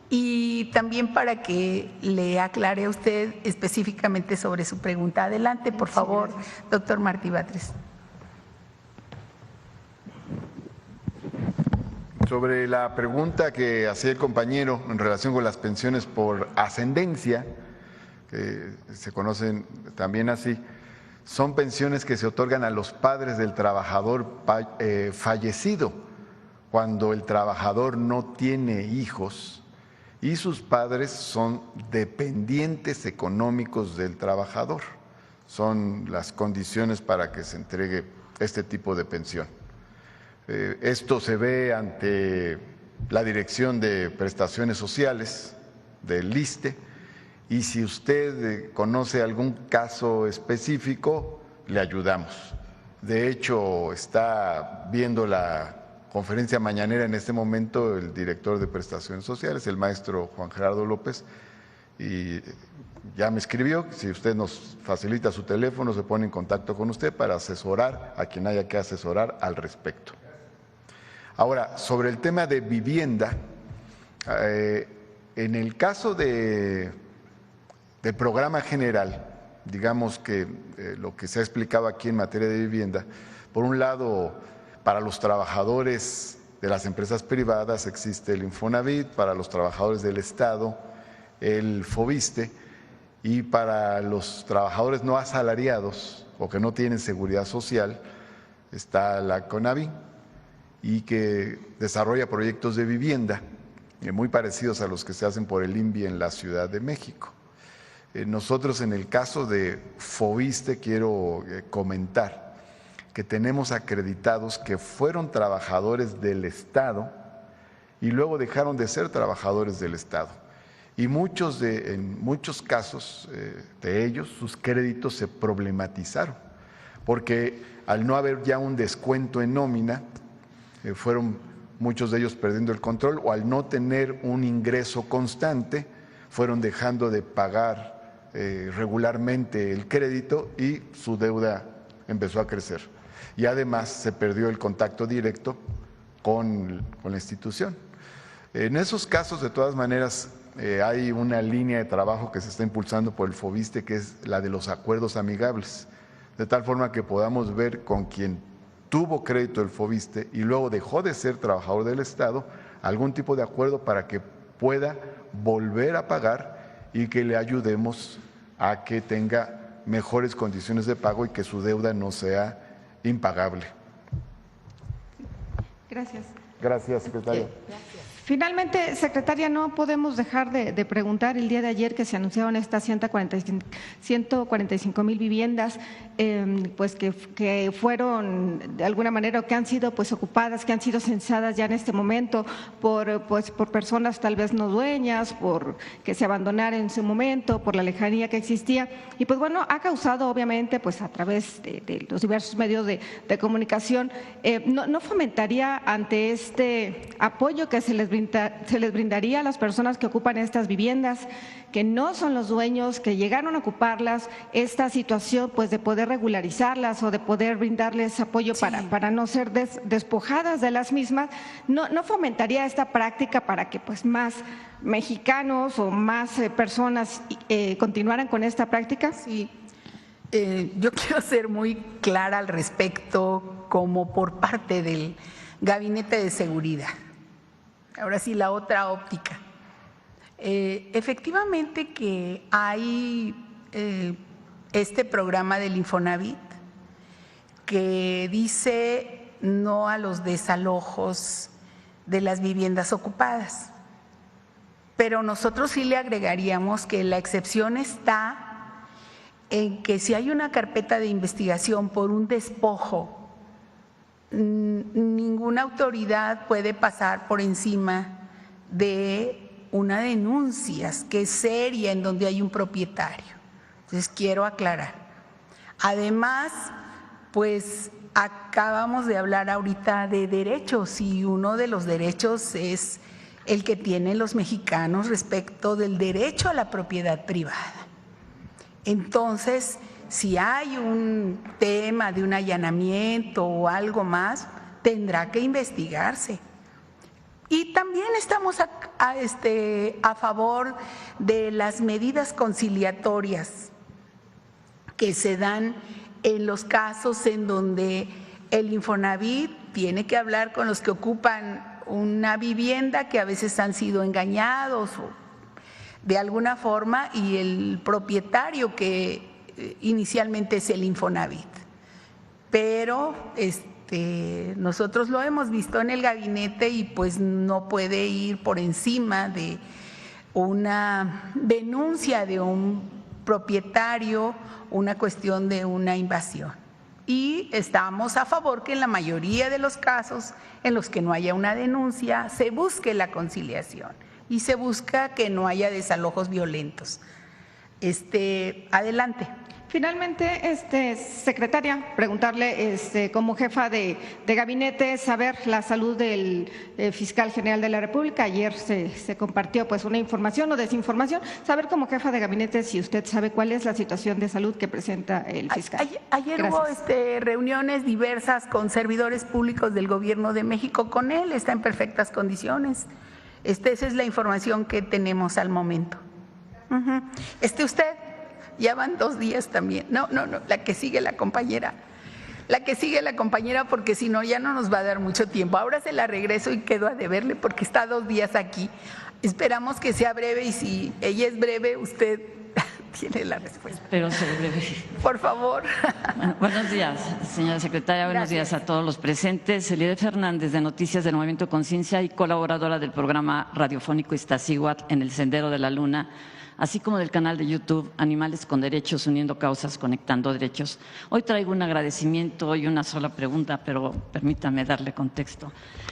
y también para que le aclare a usted específicamente sobre su pregunta. Adelante, por favor, doctor Martí Batres. Sobre la pregunta que hacía el compañero en relación con las pensiones por ascendencia, que se conocen también así, son pensiones que se otorgan a los padres del trabajador fallecido cuando el trabajador no tiene hijos y sus padres son dependientes económicos del trabajador. Son las condiciones para que se entregue este tipo de pensión. Esto se ve ante la Dirección de Prestaciones Sociales del ISSSTE, y si usted conoce algún caso específico, le ayudamos. De hecho, está viendo la conferencia mañanera en este momento el director de Prestaciones Sociales, el maestro Juan Gerardo López, y ya me escribió. Si usted nos facilita su teléfono, se pone en contacto con usted para asesorar a quien haya que asesorar al respecto. Ahora, sobre el tema de vivienda, en el caso del programa general, digamos que lo que se ha explicado aquí en materia de vivienda, por un lado, para los trabajadores de las empresas privadas existe el Infonavit, para los trabajadores del Estado el Foviste, y para los trabajadores no asalariados o que no tienen seguridad social está la CONAVI, y que desarrolla proyectos de vivienda muy parecidos a los que se hacen por el INVI en la Ciudad de México. Nosotros en el caso de Foviste quiero comentar que tenemos acreditados que fueron trabajadores del Estado y luego dejaron de ser trabajadores del Estado. Y en muchos casos de ellos, sus créditos se problematizaron, porque al no haber ya un descuento en nómina, fueron muchos de ellos perdiendo el control, o al no tener un ingreso constante, fueron dejando de pagar regularmente el crédito y su deuda empezó a crecer. Y además se perdió el contacto directo con la institución. En esos casos, de todas maneras, hay una línea de trabajo que se está impulsando por el Foviste, que es la de los acuerdos amigables, de tal forma que podamos ver con quien tuvo crédito el Foviste y luego dejó de ser trabajador del Estado, algún tipo de acuerdo para que pueda volver a pagar y que le ayudemos a que tenga mejores condiciones de pago y que su deuda no sea impagable. Gracias. Gracias, secretario. Finalmente, secretaria, no podemos dejar de preguntar el día de ayer que se anunciaron estas 145,000 viviendas, pues que fueron de alguna manera, o que han sido pues ocupadas, que han sido censadas ya en este momento por personas tal vez no dueñas, por que se abandonaron en su momento, por la lejanía que existía, y pues bueno, ha causado obviamente pues a través de los diversos medios de comunicación, ¿no fomentaría ante este apoyo que se les brindaría a las personas que ocupan estas viviendas, que no son los dueños, que llegaron a ocuparlas, esta situación pues de poder regularizarlas o de poder brindarles apoyo para no ser despojadas de las mismas? ¿No fomentaría esta práctica para que pues más mexicanos o más personas continuaran con esta práctica? Sí. Yo quiero ser muy clara al respecto, como por parte del Gabinete de Seguridad. Ahora sí, la otra óptica. Efectivamente que hay este programa del Infonavit que dice no a los desalojos de las viviendas ocupadas, pero nosotros sí le agregaríamos que la excepción está en que si hay una carpeta de investigación por un despojo, ninguna autoridad puede pasar por encima de una denuncia que es seria en donde hay un propietario. Entonces quiero aclarar. Además, pues acabamos de hablar ahorita de derechos y uno de los derechos es el que tienen los mexicanos respecto del derecho a la propiedad privada. Entonces, si hay un tema de un allanamiento o algo más, tendrá que investigarse. Y también estamos a favor de las medidas conciliatorias que se dan en los casos en donde el Infonavit tiene que hablar con los que ocupan una vivienda que a veces han sido engañados o de alguna forma, y el propietario que inicialmente es el Infonavit. Pero nosotros lo hemos visto en el gabinete y pues no puede ir por encima de una denuncia de un propietario, una cuestión de una invasión. Y estamos a favor que en la mayoría de los casos en los que no haya una denuncia se busque la conciliación y se busca que no haya desalojos violentos. Adelante. Finalmente, secretaria, preguntarle como jefa de gabinete, saber la salud del fiscal general de la República. Ayer se compartió pues una información o desinformación. Saber como jefa de gabinete si usted sabe cuál es la situación de salud que presenta el fiscal. Ayer hubo reuniones diversas con servidores públicos del Gobierno de México con él. Está en perfectas condiciones. Esa es la información que tenemos al momento. Usted, ya van 2 días también. No, la que sigue la compañera. La que sigue la compañera, porque si no ya no nos va a dar mucho tiempo. Ahora se la regreso y quedo a deberle porque está 2 días aquí. Esperamos que sea breve y si ella es breve, usted tiene la respuesta. Espero ser breve. Por favor. Bueno, buenos días, señora secretaria. Buenos días a todos los presentes. Elide Fernández, de Noticias del Movimiento Conciencia y colaboradora del programa radiofónico Iztaccíhuatl en el Sendero de la Luna, así como del canal de YouTube Animales con Derechos, Uniendo Causas, Conectando Derechos. Hoy traigo un agradecimiento y una sola pregunta, pero permítame darle contexto.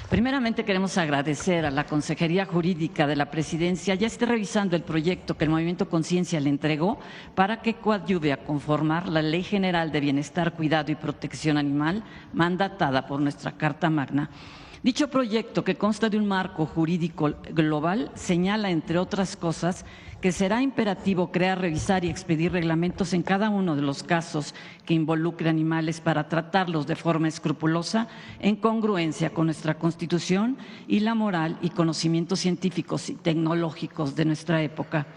Primeramente queremos agradecer a la Consejería Jurídica de la Presidencia. Ya esté revisando el proyecto que el Movimiento Conciencia le entregó para que coadyuve a conformar la Ley General de Bienestar, Cuidado y Protección Animal, mandatada por nuestra Carta Magna. Dicho proyecto, que consta de un marco jurídico global, señala, entre otras cosas, que será imperativo crear, revisar y expedir reglamentos en cada uno de los casos que involucre animales para tratarlos de forma escrupulosa, en congruencia con nuestra Constitución y la moral y conocimientos científicos y tecnológicos de nuestra época.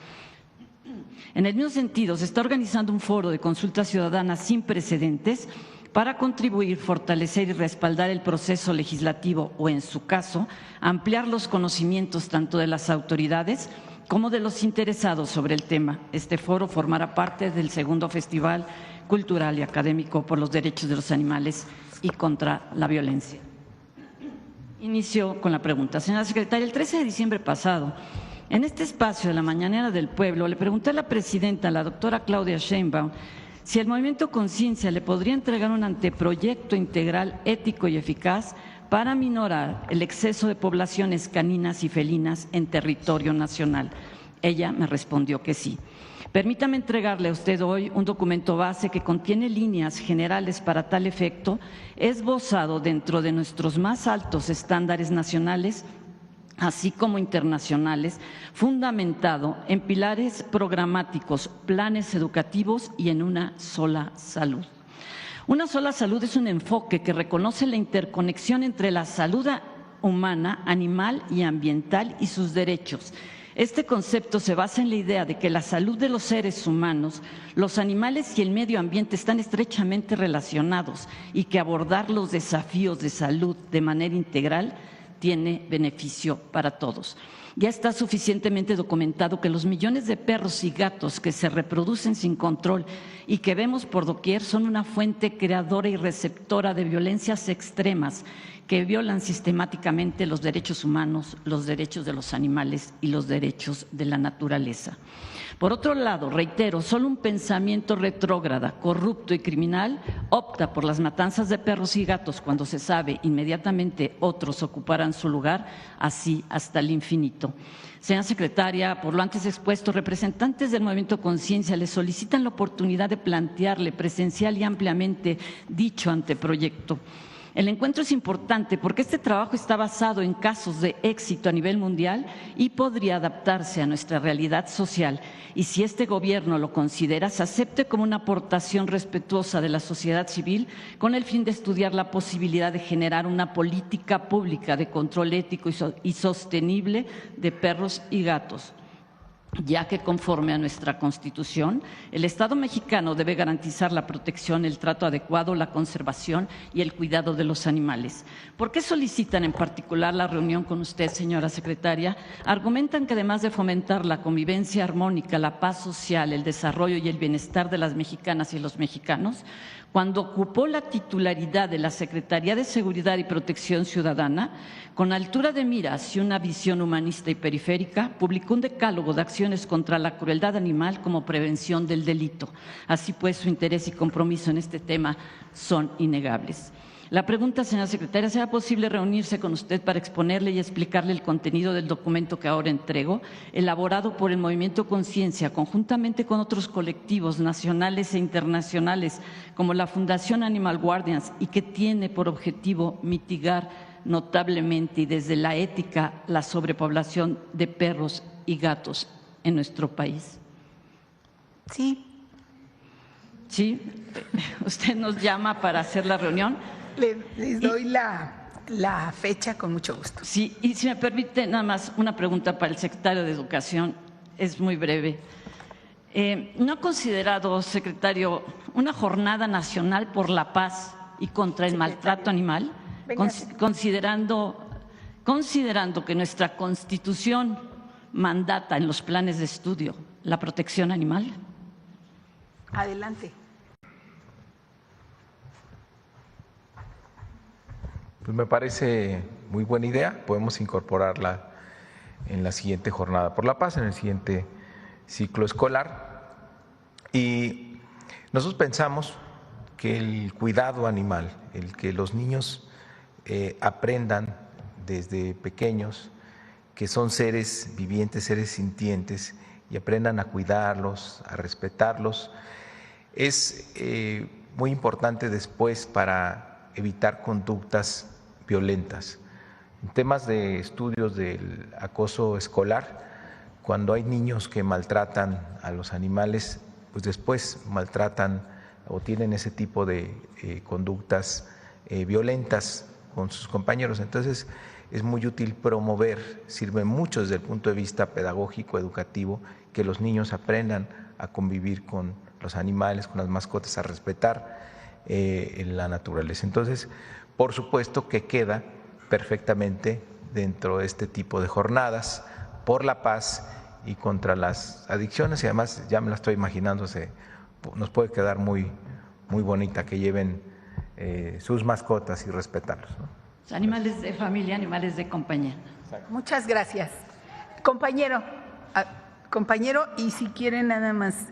En el mismo sentido, se está organizando un foro de consulta ciudadana sin precedentes para contribuir, fortalecer y respaldar el proceso legislativo o, en su caso, ampliar los conocimientos tanto de las autoridades como de los interesados sobre el tema. Este foro formará parte del segundo Festival Cultural y Académico por los Derechos de los Animales y contra la Violencia. Inicio con la pregunta. Señora secretaria, el 13 de diciembre pasado, en este espacio de la Mañanera del Pueblo, le pregunté a la presidenta, la doctora Claudia Sheinbaum, si el Movimiento Conciencia le podría entregar un anteproyecto integral, ético y eficaz para minorar el exceso de poblaciones caninas y felinas en territorio nacional. Ella me respondió que sí. Permítame entregarle a usted hoy un documento base que contiene líneas generales para tal efecto, esbozado dentro de nuestros más altos estándares nacionales, así como internacionales, fundamentado en pilares programáticos, planes educativos y en una sola salud. Una sola salud es un enfoque que reconoce la interconexión entre la salud humana, animal y ambiental y sus derechos. Este concepto se basa en la idea de que la salud de los seres humanos, los animales y el medio ambiente están estrechamente relacionados y que abordar los desafíos de salud de manera integral tiene beneficio para todos. Ya está suficientemente documentado que los millones de perros y gatos que se reproducen sin control y que vemos por doquier son una fuente creadora y receptora de violencias extremas que violan sistemáticamente los derechos humanos, los derechos de los animales y los derechos de la naturaleza. Por otro lado, reitero, solo un pensamiento retrógrada, corrupto y criminal opta por las matanzas de perros y gatos cuando se sabe inmediatamente otros ocuparán su lugar, así hasta el infinito. Señora secretaria, por lo antes expuesto, representantes del Movimiento Conciencia le solicitan la oportunidad de plantearle presencial y ampliamente dicho anteproyecto. El encuentro es importante porque este trabajo está basado en casos de éxito a nivel mundial y podría adaptarse a nuestra realidad social. Y si este gobierno lo considera, se acepte como una aportación respetuosa de la sociedad civil con el fin de estudiar la posibilidad de generar una política pública de control ético y sostenible de perros y gatos. ya que conforme a nuestra Constitución, el Estado mexicano debe garantizar la protección, el trato adecuado, la conservación y el cuidado de los animales. ¿Por qué solicitan en particular la reunión con usted, señora secretaria? Argumentan que además de fomentar la convivencia armónica, la paz social, el desarrollo y el bienestar de las mexicanas y los mexicanos, cuando ocupó la titularidad de la Secretaría de Seguridad y Protección Ciudadana, con altura de miras y una visión humanista y periférica, publicó un decálogo de acciones contra la crueldad animal como prevención del delito. Así pues, su interés y compromiso en este tema son innegables. La pregunta, señora secretaria, ¿será posible reunirse con usted para exponerle y explicarle el contenido del documento que ahora entrego, elaborado por el Movimiento Conciencia, conjuntamente con otros colectivos nacionales e internacionales, como la Fundación Animal Guardians, y que tiene por objetivo mitigar notablemente y desde la ética la sobrepoblación de perros y gatos en nuestro país? Sí. ¿Sí? ¿Usted nos llama para hacer la reunión? Les doy la fecha con mucho gusto. Sí, y si me permite nada más una pregunta para el secretario de Educación, es muy breve. ¿No ha considerado, secretario, una jornada nacional por la paz y contra el maltrato animal? Considerando que nuestra Constitución mandata en los planes de estudio la protección animal. Adelante. Pues me parece muy buena idea, podemos incorporarla en la siguiente jornada por la paz, en el siguiente ciclo escolar. Y nosotros pensamos que el cuidado animal, el que los niños aprendan desde pequeños que son seres vivientes, seres sintientes, y aprendan a cuidarlos, a respetarlos, es muy importante después para evitar conductas violentas. En temas de estudios del acoso escolar, cuando hay niños que maltratan a los animales, pues después maltratan o tienen ese tipo de conductas violentas con sus compañeros. Entonces es muy útil promover, sirve mucho desde el punto de vista pedagógico, educativo, que los niños aprendan a convivir con los animales, con las mascotas, a respetar la naturaleza. Entonces, por supuesto que queda perfectamente dentro de este tipo de jornadas por la paz y contra las adicciones, y además ya me la estoy imaginando, nos puede quedar muy bonita que lleven sus mascotas y respetarlos, ¿no? Animales de familia, animales de compañía. Muchas gracias. Compañero, y si quieren nada más,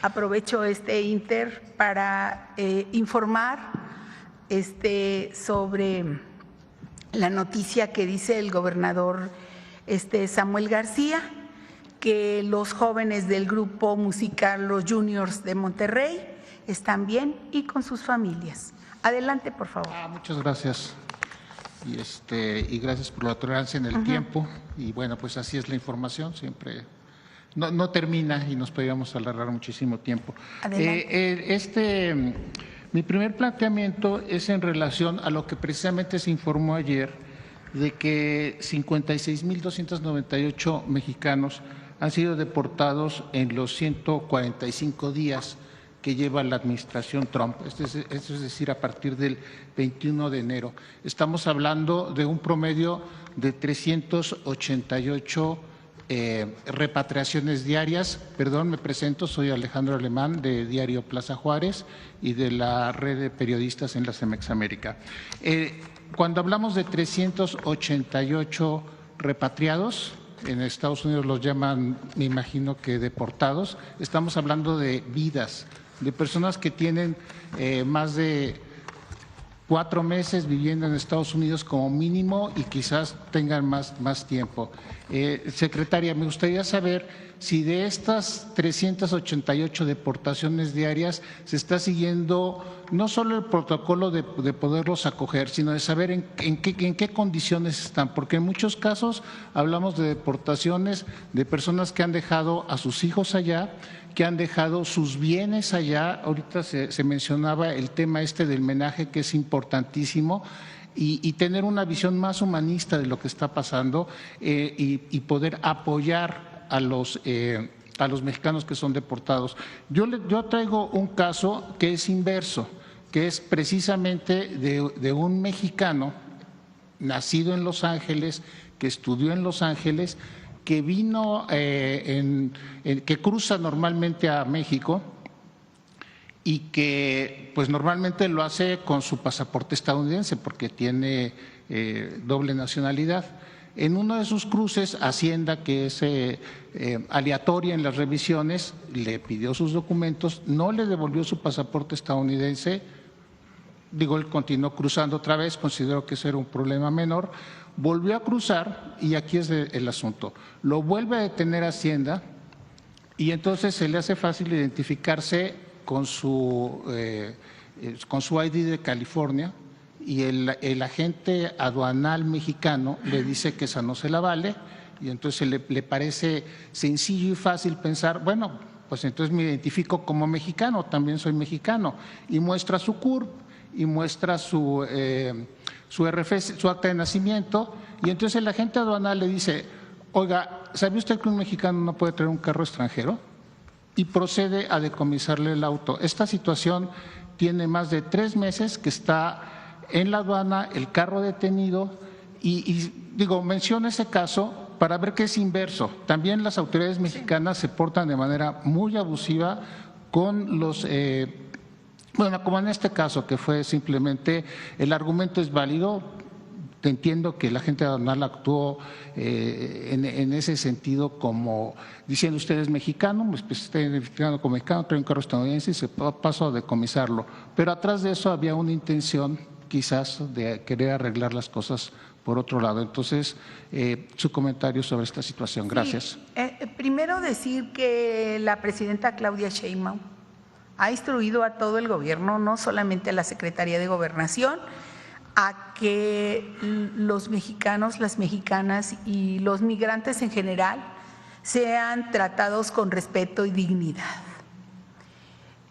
aprovecho este para informar sobre la noticia que dice el gobernador Samuel García, que los jóvenes del grupo musical Los Juniors de Monterrey están bien y con sus familias. Adelante, por favor. Muchas gracias. Y gracias por la tolerancia en el tiempo. Y bueno, pues así es la información, siempre no termina y nos podríamos alargar muchísimo tiempo. Mi primer planteamiento es en relación a lo que precisamente se informó ayer, de que 56,298 mexicanos han sido deportados en los 145 días que lleva la administración Trump, es decir, a partir del 21 de enero. Estamos hablando de un promedio de 388 repatriaciones diarias. Perdón, me presento, soy Alejandro Alemán de Diario Plaza Juárez y de la red de periodistas en la CEMEX América. Cuando hablamos de 388 repatriados, en Estados Unidos los llaman, me imagino que deportados, estamos hablando de vidas, de personas que tienen más de 4 meses viviendo en Estados Unidos como mínimo y quizás tengan más tiempo. Secretaria, me gustaría saber si de estas 388 deportaciones diarias se está siguiendo no solo el protocolo de poderlos acoger, sino de saber en qué condiciones están, porque en muchos casos hablamos de deportaciones de personas que han dejado a sus hijos allá, que han dejado sus bienes allá. Ahorita se mencionaba el tema del menaje, que es importantísimo, y tener una visión más humanista de lo que está pasando y poder apoyar a los mexicanos que son deportados. Yo traigo un caso que es inverso, que es precisamente de un mexicano nacido en Los Ángeles, que estudió en Los Ángeles, que vino, que cruza normalmente a México y que pues normalmente lo hace con su pasaporte estadounidense porque tiene doble nacionalidad. En uno de sus cruces, Hacienda, que es aleatoria en las revisiones, le pidió sus documentos, no le devolvió su pasaporte estadounidense. Digo, él continuó cruzando otra vez, consideró que ese era un problema menor, volvió a cruzar y aquí es el asunto. Lo vuelve a detener Hacienda y entonces se le hace fácil identificarse con su ID de California y el agente aduanal mexicano le dice que esa no se la vale y entonces le parece sencillo y fácil pensar, bueno, pues entonces me identifico como mexicano, también soy mexicano, y muestra su CURP y muestra su RFC, su acta de nacimiento, y entonces el agente aduanal le dice, oiga, ¿sabe usted que un mexicano no puede traer un carro extranjero? Y procede a decomisarle el auto. Esta situación tiene más de 3 meses que está en la aduana, el carro detenido, y digo, menciono ese caso para ver que es inverso. También las autoridades mexicanas se portan de manera muy abusiva con los… bueno, como en este caso, que fue simplemente, el argumento es válido, entiendo que la gente aduanal actuó en ese sentido como diciendo usted es mexicano, pues está identificando como mexicano, trae un carro estadounidense y se pasó a decomisarlo. Pero atrás de eso había una intención quizás de querer arreglar las cosas por otro lado. Entonces, su comentario sobre esta situación. Gracias. Sí, primero decir que la presidenta Claudia Sheinbaum ha instruido a todo el gobierno, no solamente a la Secretaría de Gobernación, a que los mexicanos, las mexicanas y los migrantes en general sean tratados con respeto y dignidad.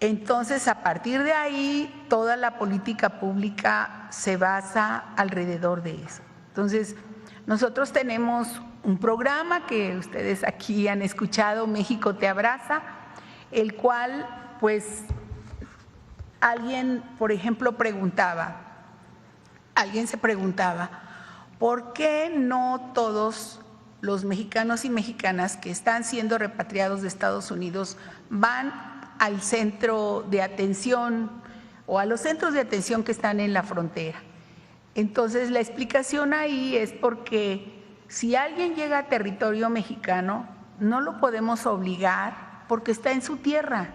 Entonces, a partir de ahí, toda la política pública se basa alrededor de eso. Entonces, nosotros tenemos un programa que ustedes aquí han escuchado, México te abraza, el cual… pues alguien, por ejemplo, se preguntaba, ¿por qué no todos los mexicanos y mexicanas que están siendo repatriados de Estados Unidos van al centro de atención o a los centros de atención que están en la frontera? Entonces, la explicación ahí es porque si alguien llega a territorio mexicano, no lo podemos obligar porque está en su tierra.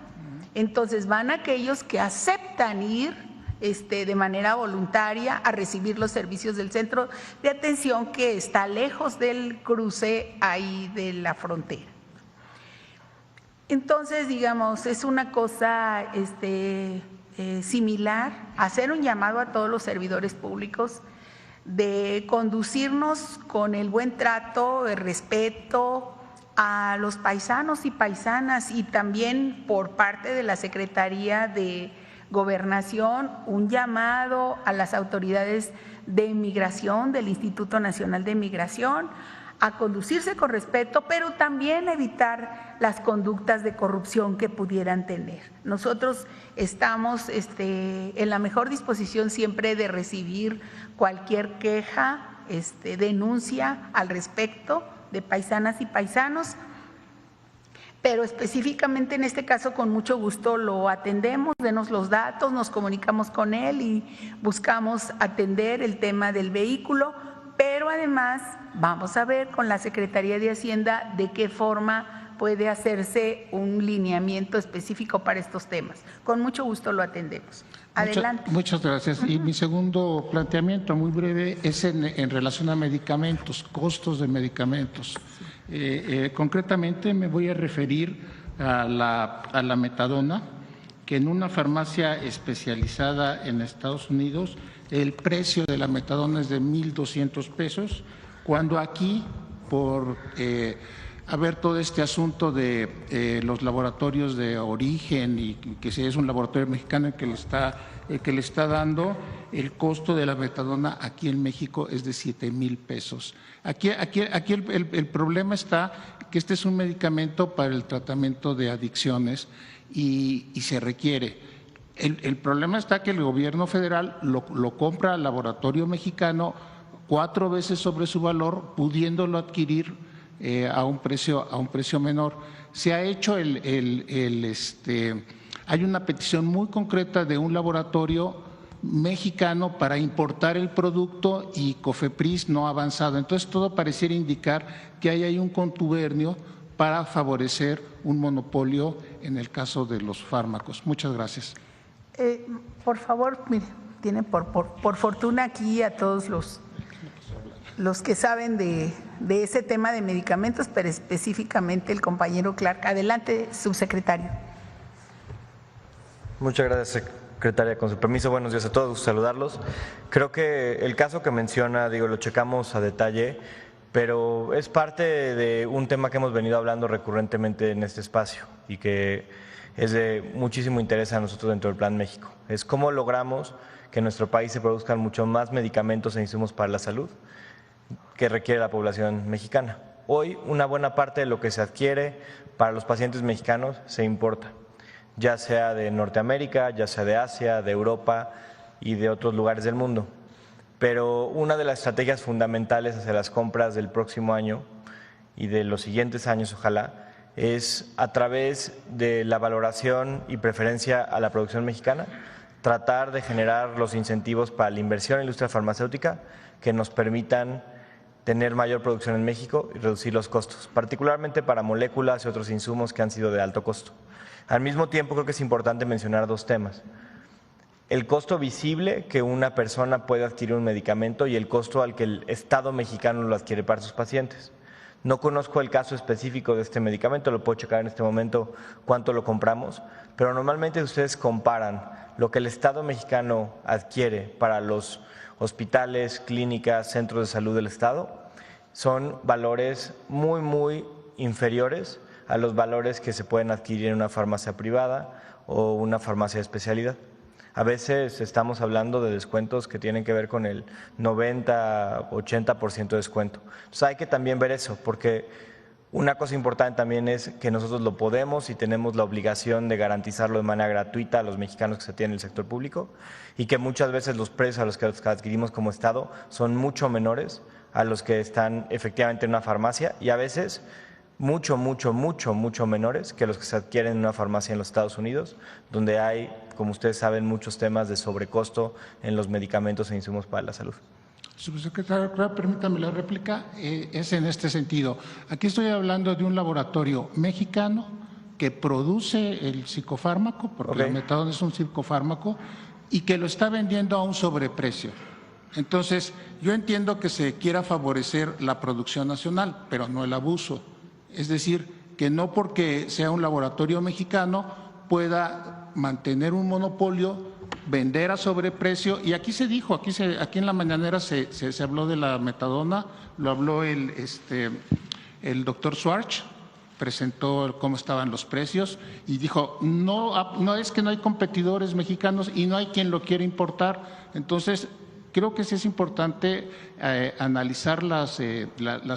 Entonces van aquellos que aceptan ir de manera voluntaria a recibir los servicios del centro de atención que está lejos del cruce ahí de la frontera. Entonces, digamos, es una cosa similar, hacer un llamado a todos los servidores públicos de conducirnos con el buen trato, el respeto a los paisanos y paisanas, y también por parte de la Secretaría de Gobernación un llamado a las autoridades de migración del Instituto Nacional de Migración a conducirse con respeto, pero también evitar las conductas de corrupción que pudieran tener. Nosotros estamos en la mejor disposición siempre de recibir cualquier queja, denuncia al respecto de paisanas y paisanos, pero específicamente en este caso con mucho gusto lo atendemos, denos los datos, nos comunicamos con él y buscamos atender el tema del vehículo, pero además vamos a ver con la Secretaría de Hacienda de qué forma puede hacerse un lineamiento específico para estos temas. Con mucho gusto lo atendemos. Adelante. Muchas gracias. Y mi segundo planteamiento, muy breve, es en relación a medicamentos, costos de medicamentos. Concretamente me voy a referir a la metadona, que en una farmacia especializada en Estados Unidos el precio de la metadona es de $1,200, cuando aquí por haber todo este asunto de los laboratorios de origen y que si es un laboratorio mexicano el que le está dando, el costo de la metadona aquí en México es de $7,000. Aquí el problema está que este es un medicamento para el tratamiento de adicciones y se requiere. El problema está que el gobierno federal lo compra al laboratorio mexicano 4 veces sobre su valor, pudiéndolo adquirir a un precio menor. Se ha hecho hay una petición muy concreta de un laboratorio mexicano para importar el producto y COFEPRIS no ha avanzado. Entonces todo pareciera indicar que ahí hay un contubernio para favorecer un monopolio en el caso de los fármacos. Muchas gracias. Por favor, mire, tienen por fortuna aquí a todos los que saben de ese tema de medicamentos, pero específicamente el compañero Clark. Adelante, subsecretario. Muchas gracias, secretaria. Con su permiso, buenos días a todos, saludarlos. Creo que el caso que menciona, lo checamos a detalle, pero es parte de un tema que hemos venido hablando recurrentemente en este espacio y que es de muchísimo interés a nosotros dentro del Plan México. Es cómo logramos que en nuestro país se produzcan mucho más medicamentos e insumos para la salud que requiere la población mexicana. Hoy, una buena parte de lo que se adquiere para los pacientes mexicanos se importa, ya sea de Norteamérica, ya sea de Asia, de Europa y de otros lugares del mundo. Pero una de las estrategias fundamentales hacia las compras del próximo año y de los siguientes años, ojalá, es a través de la valoración y preferencia a la producción mexicana, tratar de generar los incentivos para la inversión en la industria farmacéutica que nos permitan tener mayor producción en México y reducir los costos, particularmente para moléculas y otros insumos que han sido de alto costo. Al mismo tiempo, creo que es importante mencionar 2 temas. El costo visible que una persona puede adquirir un medicamento y el costo al que el Estado mexicano lo adquiere para sus pacientes. No conozco el caso específico de este medicamento, lo puedo checar en este momento cuánto lo compramos, pero normalmente ustedes comparan lo que el Estado mexicano adquiere para los hospitales, clínicas, centros de salud del Estado, son valores muy, muy inferiores a los valores que se pueden adquirir en una farmacia privada o una farmacia de especialidad. A veces estamos hablando de descuentos que tienen que ver con el 90, 80% de descuento. Entonces hay que también ver eso, porque una cosa importante también es que nosotros lo podemos y tenemos la obligación de garantizarlo de manera gratuita a los mexicanos que se tienen en el sector público y que muchas veces los precios a los que adquirimos como Estado son mucho menores a los que están efectivamente en una farmacia y a veces mucho menores que los que se adquieren en una farmacia en los Estados Unidos, donde hay, como ustedes saben, muchos temas de sobrecosto en los medicamentos e insumos para la salud. Subsecretario, permítame la réplica, es en este sentido. Aquí estoy hablando de un laboratorio mexicano que produce el psicofármaco, porque la metadona es un psicofármaco, y que lo está vendiendo a un sobreprecio. Entonces, yo entiendo que se quiera favorecer la producción nacional, pero no el abuso. Es decir, que no porque sea un laboratorio mexicano pueda mantener un monopolio, vender a sobreprecio. Y aquí se dijo, aquí en la mañanera se habló de la metadona, lo habló el doctor Schwartz, presentó cómo estaban los precios y dijo, no es que no hay competidores mexicanos y no hay quien lo quiera importar. Entonces, creo que sí es importante analizar las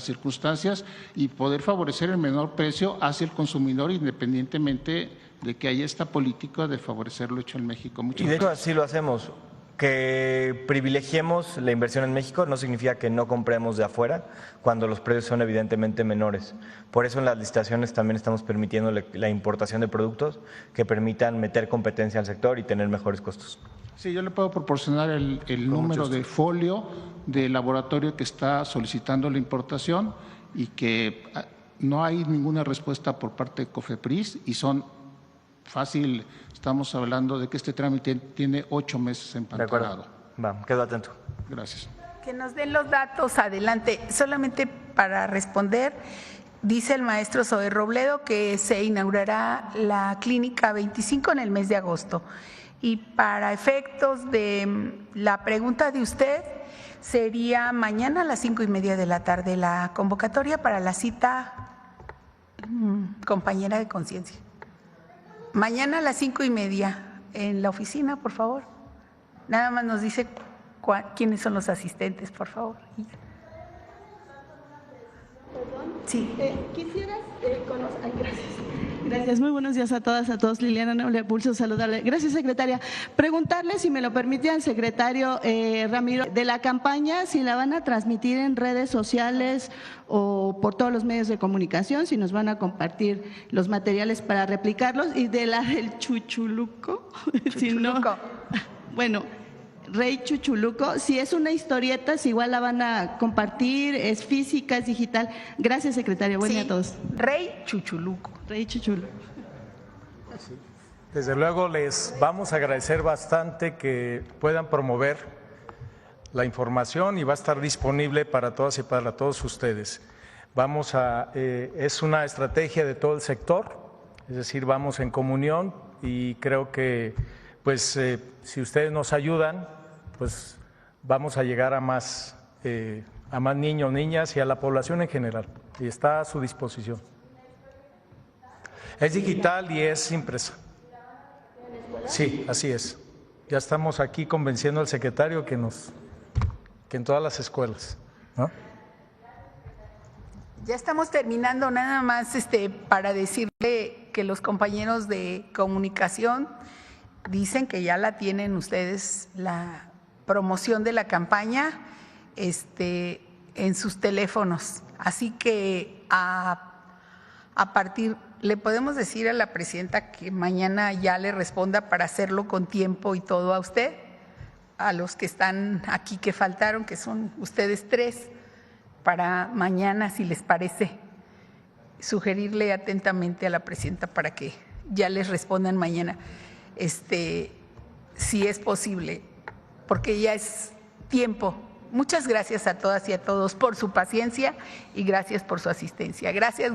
circunstancias y poder favorecer el menor precio hacia el consumidor independientemente de que haya esta política de favorecer lo hecho en México. Y de hecho así lo hacemos. Que privilegiemos la inversión en México no significa que no compremos de afuera cuando los precios son evidentemente menores. Por eso en las licitaciones también estamos permitiendo la importación de productos que permitan meter competencia al sector y tener mejores costos. Sí, yo le puedo proporcionar el número de folio del laboratorio que está solicitando la importación y que no hay ninguna respuesta por parte de COFEPRIS y son fácil, estamos hablando de que este trámite tiene 8 meses empantanado. Va, quedo atento. Gracias. Que nos den los datos, adelante. Solamente para responder, dice el maestro Zoe Robledo que se inaugurará la clínica 25 en el mes de agosto. Y para efectos de la pregunta de usted, sería mañana a las 5:30 de la tarde la convocatoria para la cita, compañera de conciencia. Mañana a las 5:30 en la oficina, por favor. Nada más nos dice quiénes son los asistentes, por favor. ¿Perdón? Sí. Quisieras conocer. Ay, gracias. Gracias, muy buenos días a todas, a todos. Liliana Noble Pulso, saludarle. Gracias, secretaria. Preguntarle, si me lo permite, al secretario Ramiro, de la campaña, si la van a transmitir en redes sociales o por todos los medios de comunicación, si nos van a compartir los materiales para replicarlos, y de la del Chuchuluco, si no, bueno, Rey Chuchuluco, si es una historieta, si igual la van a compartir, es física, es digital. Gracias, secretaria. Buen día a todos. Rey Chuchuluco. Rey Chuchuluco. Desde luego les vamos a agradecer bastante que puedan promover la información y va a estar disponible para todas y para todos ustedes. Es una estrategia de todo el sector, es decir, vamos en comunión y creo que pues si ustedes nos ayudan, pues vamos a llegar a más niños, niñas y a la población en general. Y está a su disposición. Es digital y es impresa. Sí, así es. Ya estamos aquí convenciendo al secretario que en todas las escuelas, ¿no? Ya estamos terminando, nada más para decirle que los compañeros de comunicación dicen que ya la tienen ustedes, la promoción de la campaña en sus teléfonos. Así que a partir, le podemos decir a la presidenta que mañana ya le responda para hacerlo con tiempo y todo a usted, a los que están aquí que faltaron, que son ustedes 3, para mañana, si les parece, sugerirle atentamente a la presidenta para que ya les respondan mañana. Si es posible, porque ya es tiempo. Muchas gracias a todas y a todos por su paciencia y gracias por su asistencia. Gracias.